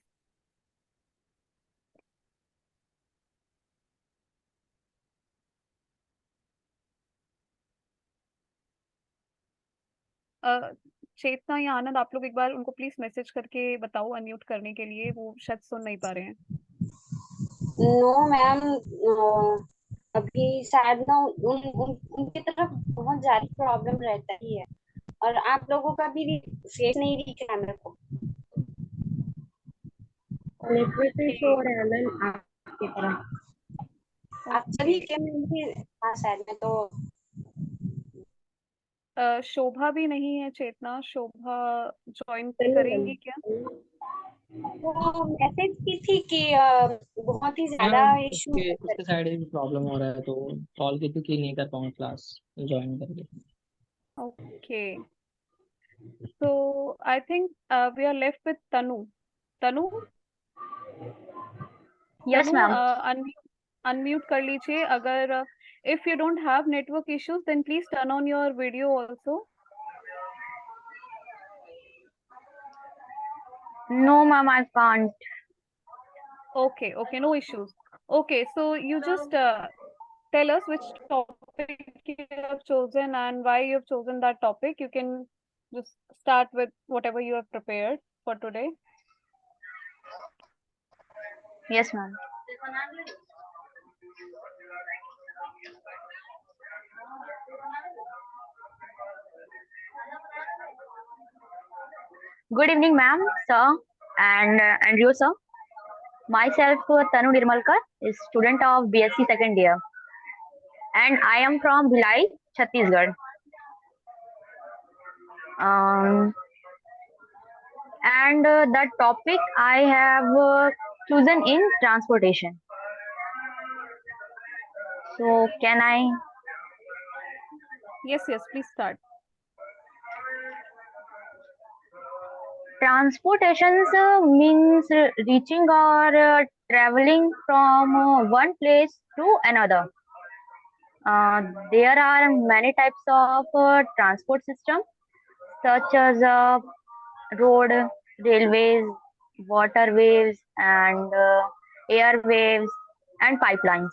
चेतना या आनंद, आप लोग एक बार उनको please message करके बताओ अनम्यूट करने के लिए, वो शायद सुन नहीं पा रहे हैं। नो मैम, अभी शायद ना उनकी तरफ बहुत ज्यादा प्रॉब्लम रहता ही है, और आप लोगों का भी फेस नहीं दिख रहा मेरे को। नेटवर्क इशू हो रहा है मैम आपकी तरफ। एक्चुअली क्या मुझे हाँ शायद में तो शोभा भी नहीं है चेतना, शोभा ज्वाइन चलिए करेंगी मैम। क्या? वो मैसेज की थी कि बहुत ही ज्यादा मैम इशू है उसके साइड भी प्रॉब्लम हो रहा है, तो कॉल की थी कि नहीं कर पाऊंगा क्लास ज्वाइन करके। Okay, so I think we are left with Tanu. Tanu, Yes, Tanu, ma'am. unmute कर लीजिए. अगर if you don't have network issues, then please turn on your video also. No, ma'am, I can't. Okay, okay, no issues. Okay, so you just tell us which topic you have chosen and why you have chosen that topic. You can just start with whatever you have prepared for today. Yes, ma'am. Good evening, ma'am, sir, and you, sir. Myself, Tanu Nirmalkar, is student of BSc second year, and I am from Bhilai, Chhattisgarh. Um, and the topic I have chosen in transportation. So, can I? Yes, yes, please start. Transportations means reaching or traveling from one place to another. There are many types of transport system, such as road, railways, waterways, and airwaves and pipelines.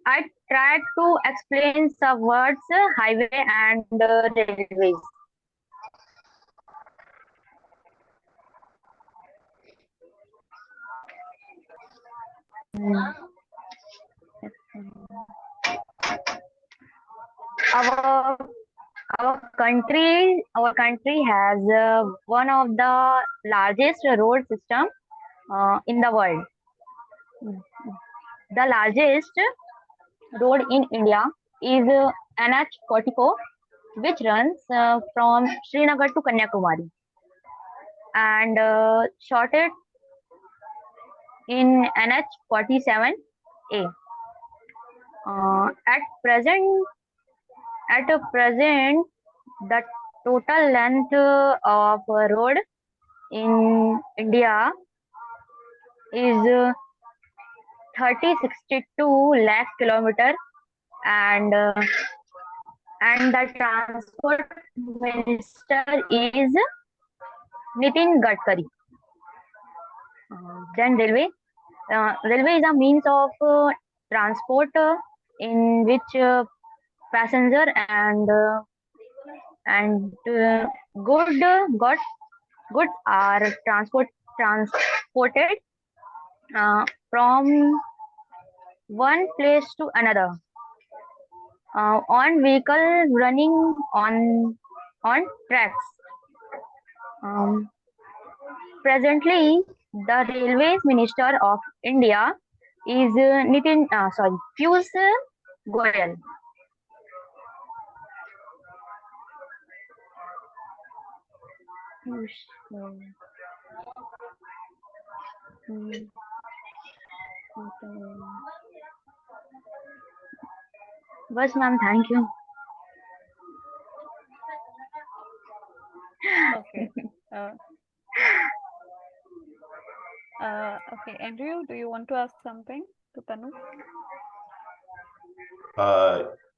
I tried to explain some words, highway and railways. Our our country has one of the largest road system in the world. The largest road in India is NH44, which runs from Srinagar to Kanyakumari, and shortest in NH47A. At present, the total length of road in India is 3062 lakh kilometer, and the transport minister is Nitin Gadkari. Then railway. Railway is a means of transport in which passenger and goods are transported from one place to another on vehicle running on tracks. Presently, the Railways Minister of India is Piyush Goyal. Piyush Goyal. बस ma'am, thank you. Okay. Okay, Andrew, do you want to ask something to Tanu?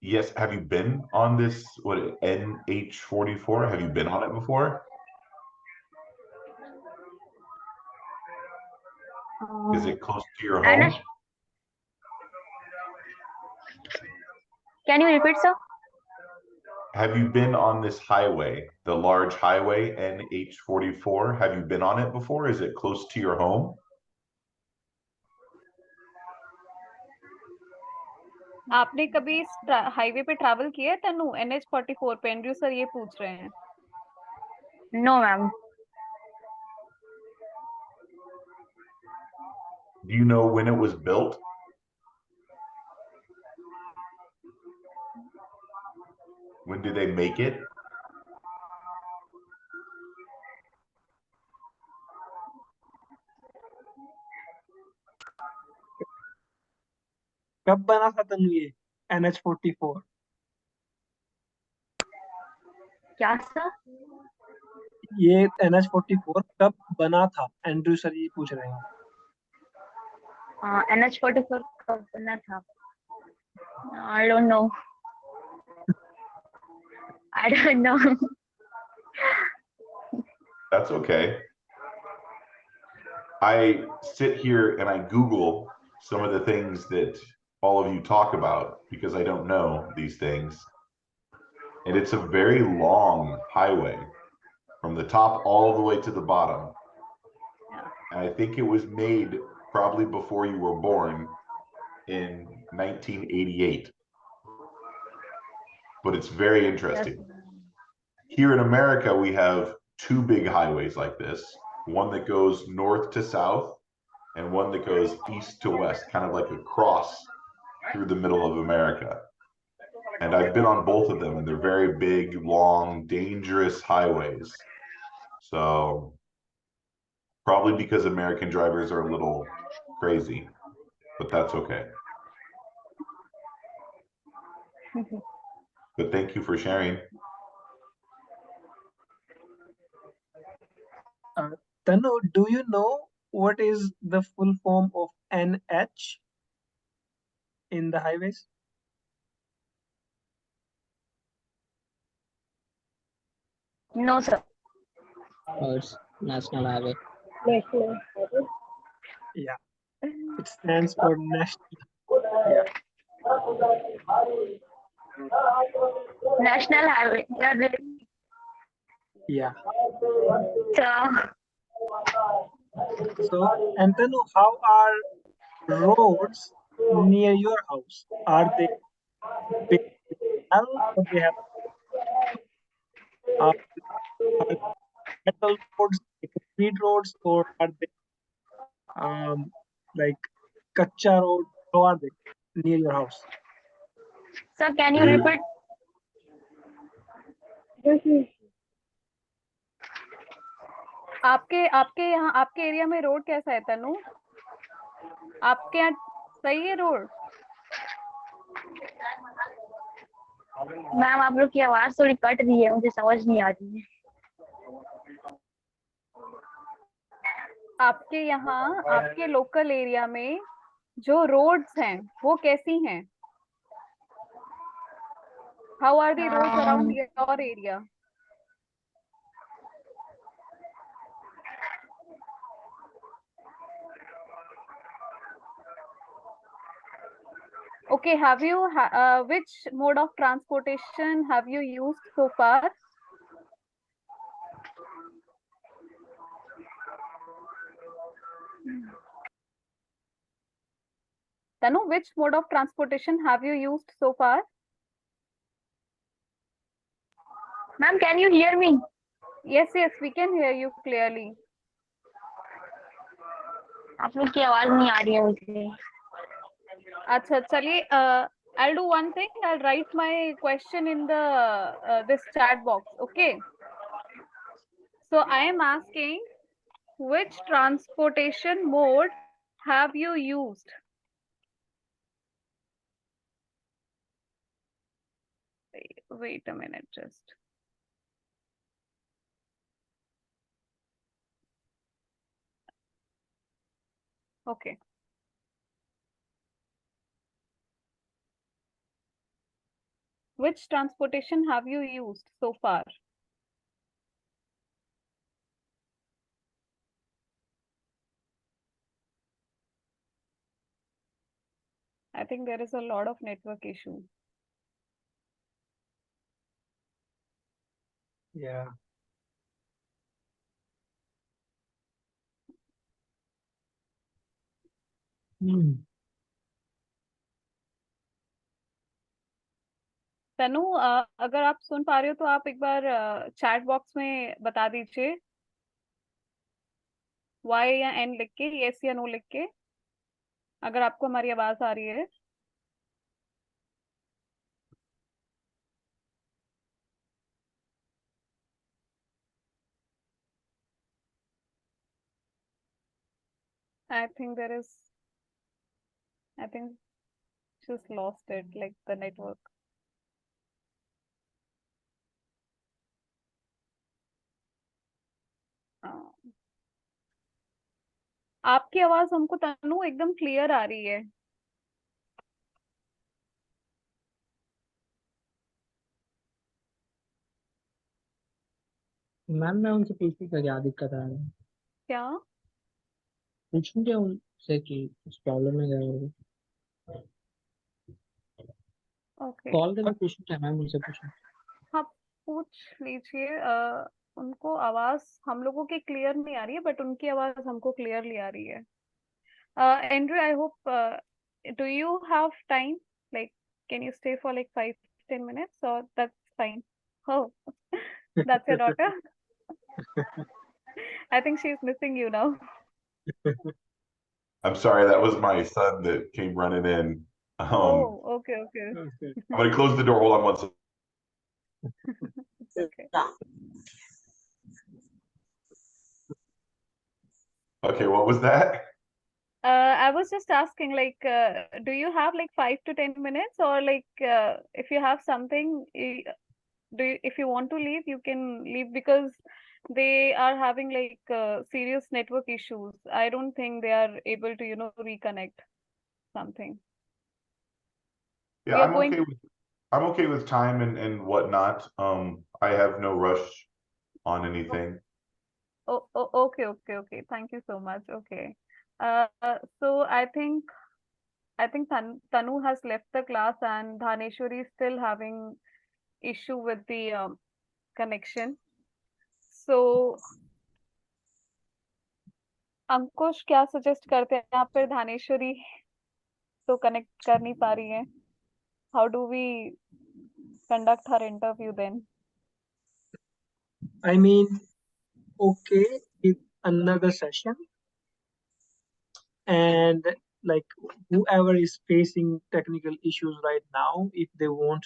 Yes. Have you been on this, what, NH44? Have you been on it before? Is it close to your home? Can you repeat, sir? Have you been on this highway, the large highway NH44? Have you been on it before? Is it close to your home? आपने कभी इस highway पे travel किया है तनु? NH44 पे Andrew sir ये पूछ रहे हैं. No, ma'am. Do you know when it was built? When did they make it? कब बना था तनु ये NH44? क्या सर? ये NH44 कब बना था? एंड्रयू सर ये पूछ रहे हैं. NH44 कब बना था? I don't know. I don't know. That's okay. I sit here and I Google some of the things that all of you talk about because I don't know these things. And it's a very long highway from the top all the way to the bottom. And I think it was made probably before you were born in 1988. But it's very interesting. Here in America, we have two big highways like this, one that goes north to south and one that goes east to west, kind of like a cross through the middle of America. And I've been on both of them, and they're very big, long, dangerous highways. So probably because American drivers are a little crazy, but that's okay. But thank you for sharing. Tanu, do you know what is the full form of NH in the highways? No, sir. It's National Highway. National Highway. Yeah, it stands for national. Yeah, National Highway. Yeah, really. yeah. Sir. So, and Tanu, how are roads near your house? Are they big or they have are metal roads, like concrete roads, or are they like kacha road? How are they near your house? Sir, can you repeat? आपके आपके यहाँ आपके area में road कैसा है तनु? आपके यहाँ सही है रोड? मैम आप लोग की आवाज थोड़ी कट रही है, मुझे समझ नहीं आ रही है. आपके यहाँ आपके लोकल एरिया में जो रोड्स हैं वो कैसी हैं? How are the roads around your area? Okay, have you which mode of transportation have you used so far? Tanu, which mode of transportation have you used so far? Ma'am, can you hear me? Yes, we can hear you clearly. आप लोग की आवाज नहीं आ रही है मुझे. अच्छा, चलिए, I'll do one thing. I'll write my question in the this chat box. Okay. So I am asking, which transportation mode have you used? Wait a minute, just. Okay. Which transportation have you used so far? I think there is a lot of network issue. Yeah. तनु, अगर आप सुन पा रहे हो तो आप एक बार chat box में बता दीजिए, Y या N लिख के, yes या no लिख के, अगर आपको हमारी आवाज आ रही है। I think she's lost it, like the network. आपकी आवाज हमको तनु एकदम क्लियर आ रही है। मैम मैं उनसे पूछूं क्या दिक्कत आ रही है? क्या? पूछूं क्या उनसे कि कुछ प्रॉब्लम है क्या? ओके, कॉल करके पूछूं क्या मैम, उनसे पूछूं? हाँ पूछ लीजिए। उनको आवाज हम लोगों की क्लियर नहीं आ रही है, बट उनकी आवाज हमको क्लियरली आ रही है। Andrew, I hope, do you have time, like can you stay for like 5-10 minutes, or that's fine? Oh, that's your daughter. I think she's missing you now. I'm sorry, that was my son that came running in. Oh, okay. I'm gonna close the door. Hold on one second. Okay. Okay, what was that? I was just asking, like, do you have like 5 to 10 minutes, or like, if you have something, if you want to leave, you can leave, because they are having like serious network issues. I don't think they are able to, reconnect something. Yeah, We are going. I'm okay with time and whatnot. I have no rush on anything. Okay. Thank you so much. Okay. Uh, so I think Tanu has left the class, and Dhaneshwari is still having issue with the connection. So अंकुश क्या suggest करते हैं आप? फिर धानेश्वरी तो connect कर नहीं पा रही है. How do we conduct her interview then? I mean, okay, with another session, and like whoever is facing technical issues right now, if they want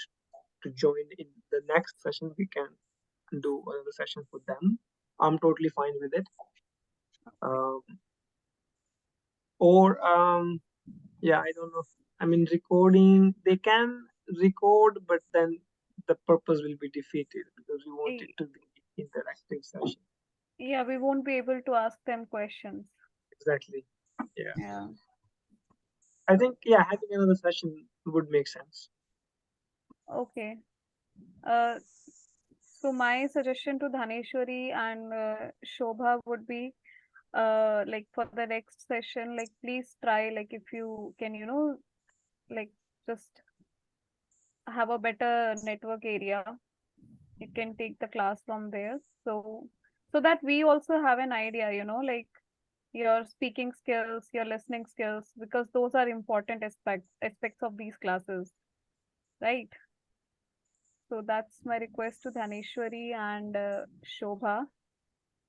to join in the next session, we can do another session for them. I'm totally fine with it. Yeah, I don't know. I mean, recording, they can record, but then the purpose will be defeated because we want it to be interactive session. Yeah, we won't be able to ask them questions. Exactly. Yeah. Yeah. I think, yeah, having another session would make sense. Okay. So my suggestion to Dhaneshwari and Shobha would be, like for the next session, like please try, like if you can, like just have a better network area. You can take the class from there. So that we also have an idea, like your speaking skills, your listening skills, because those are important aspects of these classes, right? So that's my request to Dhaneshwari and Shobha.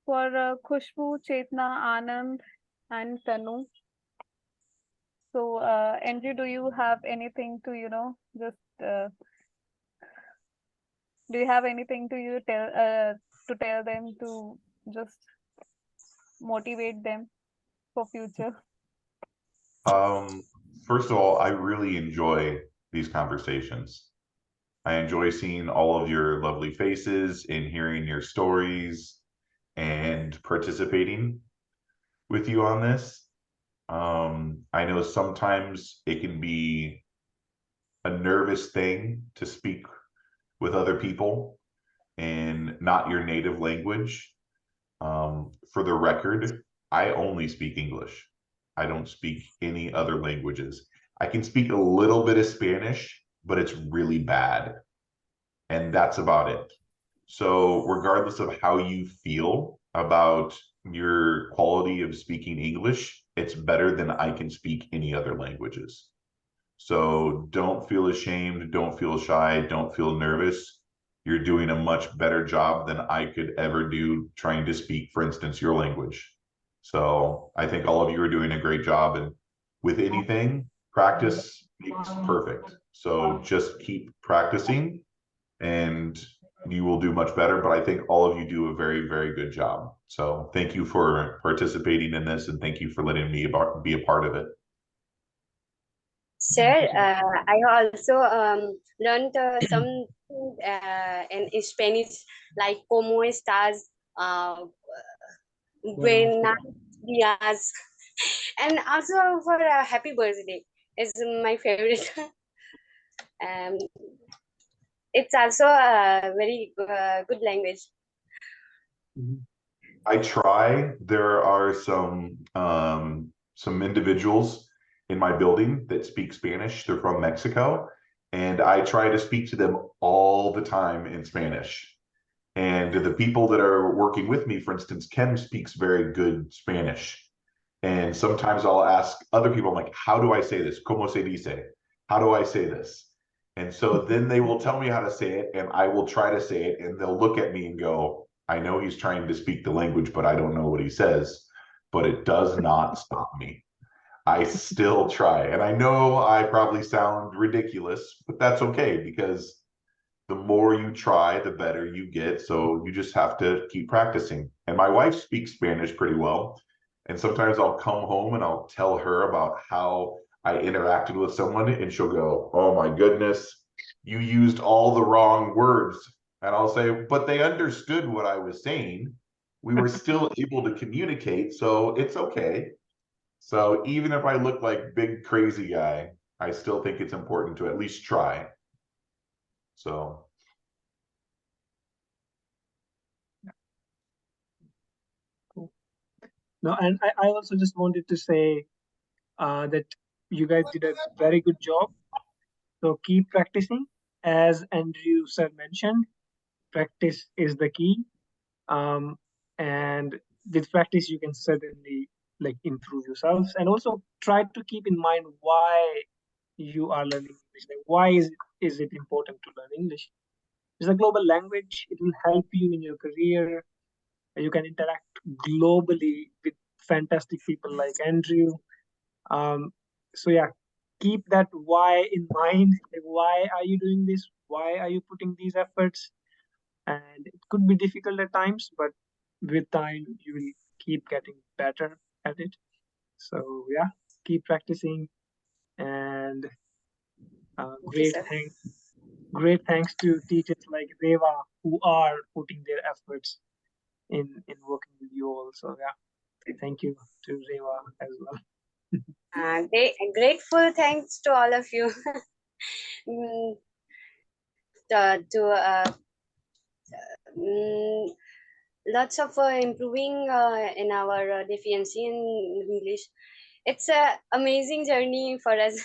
For Khushbu, Chetna, Anand, and Tanu. So, Andrew, do you have anything to, just do you have anything to tell them to just motivate them for future? First of all, I really enjoy these conversations. I enjoy seeing all of your lovely faces and hearing your stories and participating with you on this. I know sometimes it can be a nervous thing to speak with other people in not your native language. For the record, I only speak English. I don't speak any other languages. I can speak a little bit of Spanish, but it's really bad. And that's about it. So regardless of how you feel about your quality of speaking English, it's better than I can speak any other languages. So don't feel ashamed, don't feel shy, don't feel nervous. You're doing a much better job than I could ever do trying to speak, for instance, your language. So I think all of you are doing a great job. And with anything, practice makes perfect. So just keep practicing and you will do much better. But I think all of you do a very, very good job. So thank you for participating in this and thank you for letting me be a part of it. Sir, I also learned some in Spanish, like como estás, buenos días, and also for happy birthday is my favorite. It's also a very good language. I try. There are some individuals in my building that speak Spanish. They're from Mexico, and I try to speak to them all the time in Spanish. And the people that are working with me, for instance, Ken speaks very good Spanish. And sometimes I'll ask other people, I'm like, how do I say this? ¿Cómo se dice? How do I say this? And so then they will tell me how to say it, and I will try to say it, and they'll look at me and go, I know he's trying to speak the language, but I don't know what he says. But it does not stop me. I still try. And I know I probably sound ridiculous, but that's okay because the more you try, the better you get. So you just have to keep practicing. And my wife speaks Spanish pretty well. And sometimes I'll come home and I'll tell her about how I interacted with someone, and she'll go, oh my goodness, you used all the wrong words. And I'll say, but they understood what I was saying. We were still able to communicate, so it's okay. So even if I look like big crazy guy, I still think it's important to at least try. So No, and I also just wanted to say that you guys did a very good job. So keep practicing. As Andrew sir mentioned, practice is the key. And with practice, you can certainly like improve yourselves. And also try to keep in mind why you are learning English. Like why is it important to learn English? It's a global language. It will help you in your career. You can interact globally with fantastic people like Andrew. So yeah, keep that why in mind. Like, why are you doing this? Why are you putting these efforts? And it could be difficult at times, but with time you will keep getting better at it. So yeah, keep practicing. And Okay, great thanks to teachers like Rewa who are putting their efforts in working with you all. So yeah, thank you to Rewa as well. Grateful thanks to all of you. Mm, Lots of improving in our deficiency in English. It's a amazing journey for us.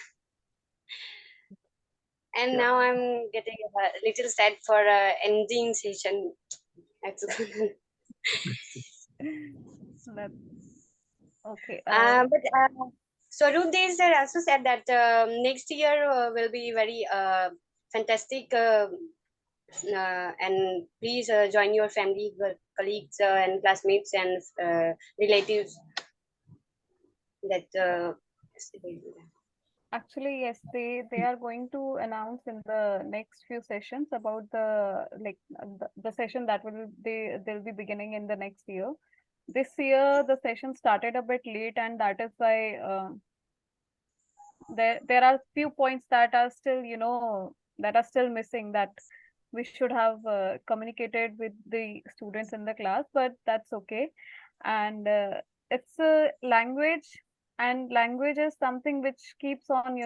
And Yeah. now I'm getting a little sad for ending session. That's Okay. Swaroop Dey sir also said that next year will be very fantastic. And please join your family, colleagues, and classmates and relatives. That Actually, yes, they are going to announce in the next few sessions about the session that they'll be beginning in the next year. This year the session started a bit late, and that is why there are few points that are still that are still missing, that we should have communicated with the students in the class, but that's okay. And it's a language, and language is something which keeps on,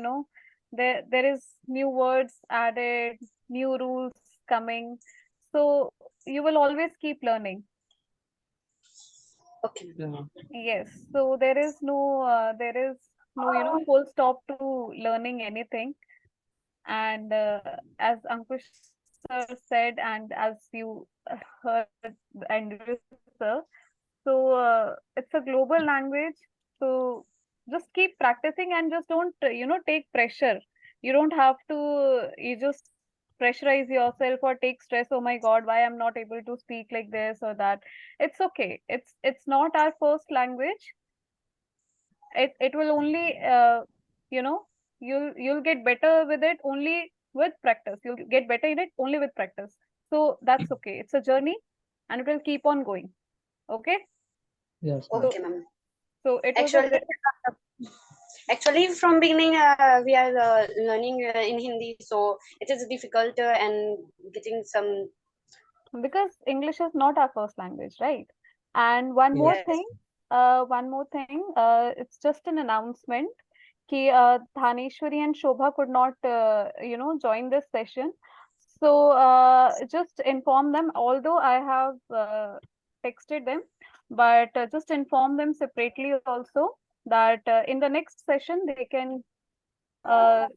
there is new words added, new rules coming, so you will always keep learning. okay. Yes, so there is no full stop to learning anything. And as Ankush sir said, and as you heard Andrew sir, so it's a global language. So just keep practicing and just don't, take pressure. You don't have to, you just pressurize yourself or take stress. Oh my God, why I'm not able to speak like this or that. It's okay. It's not our first language. It will only, you'll get better with it only with practice. You'll get better in it only with practice. So that's okay. It's a journey, and it will keep on going. Okay. Yes. Okay, ma'am. So it was a Actually, actually, from beginning, we are learning in Hindi, so it is difficult and getting some. because English is not our first language, right? And one more Yes. thing, it's just an announcement. Ki Dhaneshwari and Shobha could not, join this session. So just inform them. Although I have texted them, but just inform them separately also that in the next session they can talk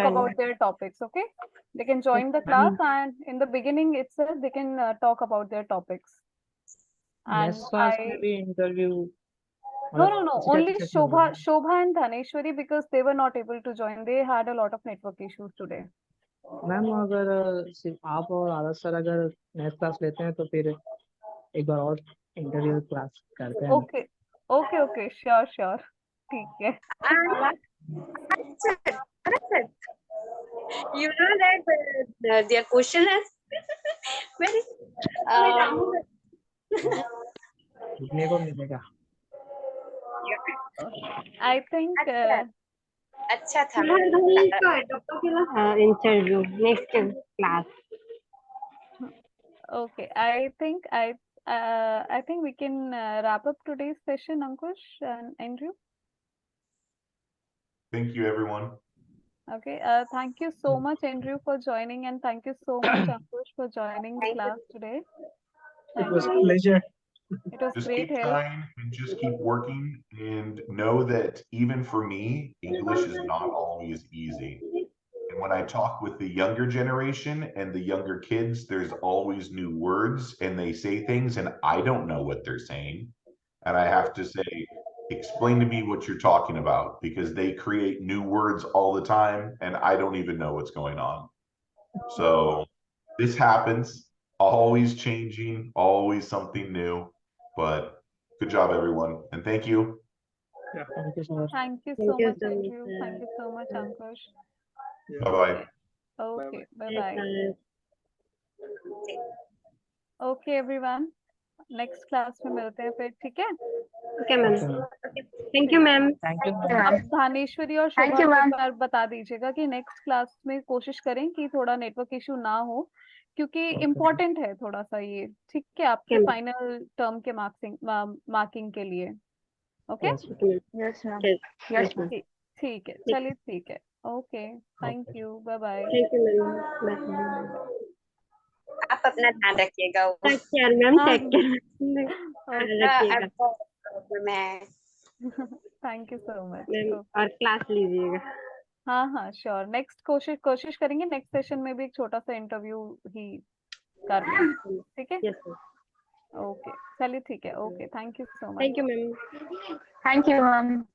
about their topics. Okay, they can join the class, and in the beginning itself they can talk about their topics. And Next class maybe interview. no, only Shobha and Dhaneshwari, because they were not able to join. They had a lot of network issues today. Ma'am अगर सिर्फ आप और आदर्श sir अगर next class लेते हैं तो फिर एक बार और इंटरव्यू क्लास करते हैं. Okay, sure. ठीक है. You know that their question is very. लिखने को मिलेगा. I think अच्छा था. Interview next class. okay. I think we can wrap up today's session, Ankush and Andrew. Thank you, everyone. Okay. Thank you so much, Andrew, for joining, and thank you so much, Ankush, for joining the class today. It was a pleasure. It was Just great keep help. trying and just keep working, and know that even for me, English is not always easy. And when I talk with the younger generation and the younger kids, there's always new words and they say things and I don't know what they're saying. And I have to say, explain to me what you're talking about, because they create new words all the time and I don't even know what's going on. So this happens, always changing, always something new. But good job, everyone. And thank you. Yeah. Thank you, sir. Thank you Thank so you much, so much, Andrew. sir. Thank you so much, Ankush. Yeah. Bye-bye. Okay, Bye-bye. bye-bye. Okay, everyone. Next class में मिलते हैं फिर, ठीक है? Okay, ma'am. Thank you, ma'am. Thank you, Thank you, ma'am. अब ma'am. धानेश्वरी और Thank Shobha you, को एक ma'am. बार बता दीजिएगा कि नेक्स्ट क्लास में कोशिश करें कि थोड़ा नेटवर्क इशू ना हो, क्योंकि इम्पोर्टेंट है थोड़ा सा ये, ठीक है, आपके Okay, ma'am. फाइनल टर्म के मार्किंग के लिए. Okay, Yes, Okay, ma'am. Yes, ma'am. Yes. Yes, ma'am. ठीक है, चलिए, ठीक है. Okay, thank you, bye bye. Thank you, ma'am. Bye. आप अपना ध्यान रखिएगा. Take care, ma'am. हाँ, Take care. रखिएगा. आपको प्रॉब्लम है. Thank you so much. Ma'am और क्लास लीजिएगा. हाँ, श्योर. नेक्स्ट कोशिश करेंगे नेक्स्ट सेशन में भी एक छोटा सा इंटरव्यू ही कर लें, ठीक है? Yes, sir. ओके, चलिए, ठीक है. Okay, thank you so much. Thank you, ma'am. Thank you, ma'am.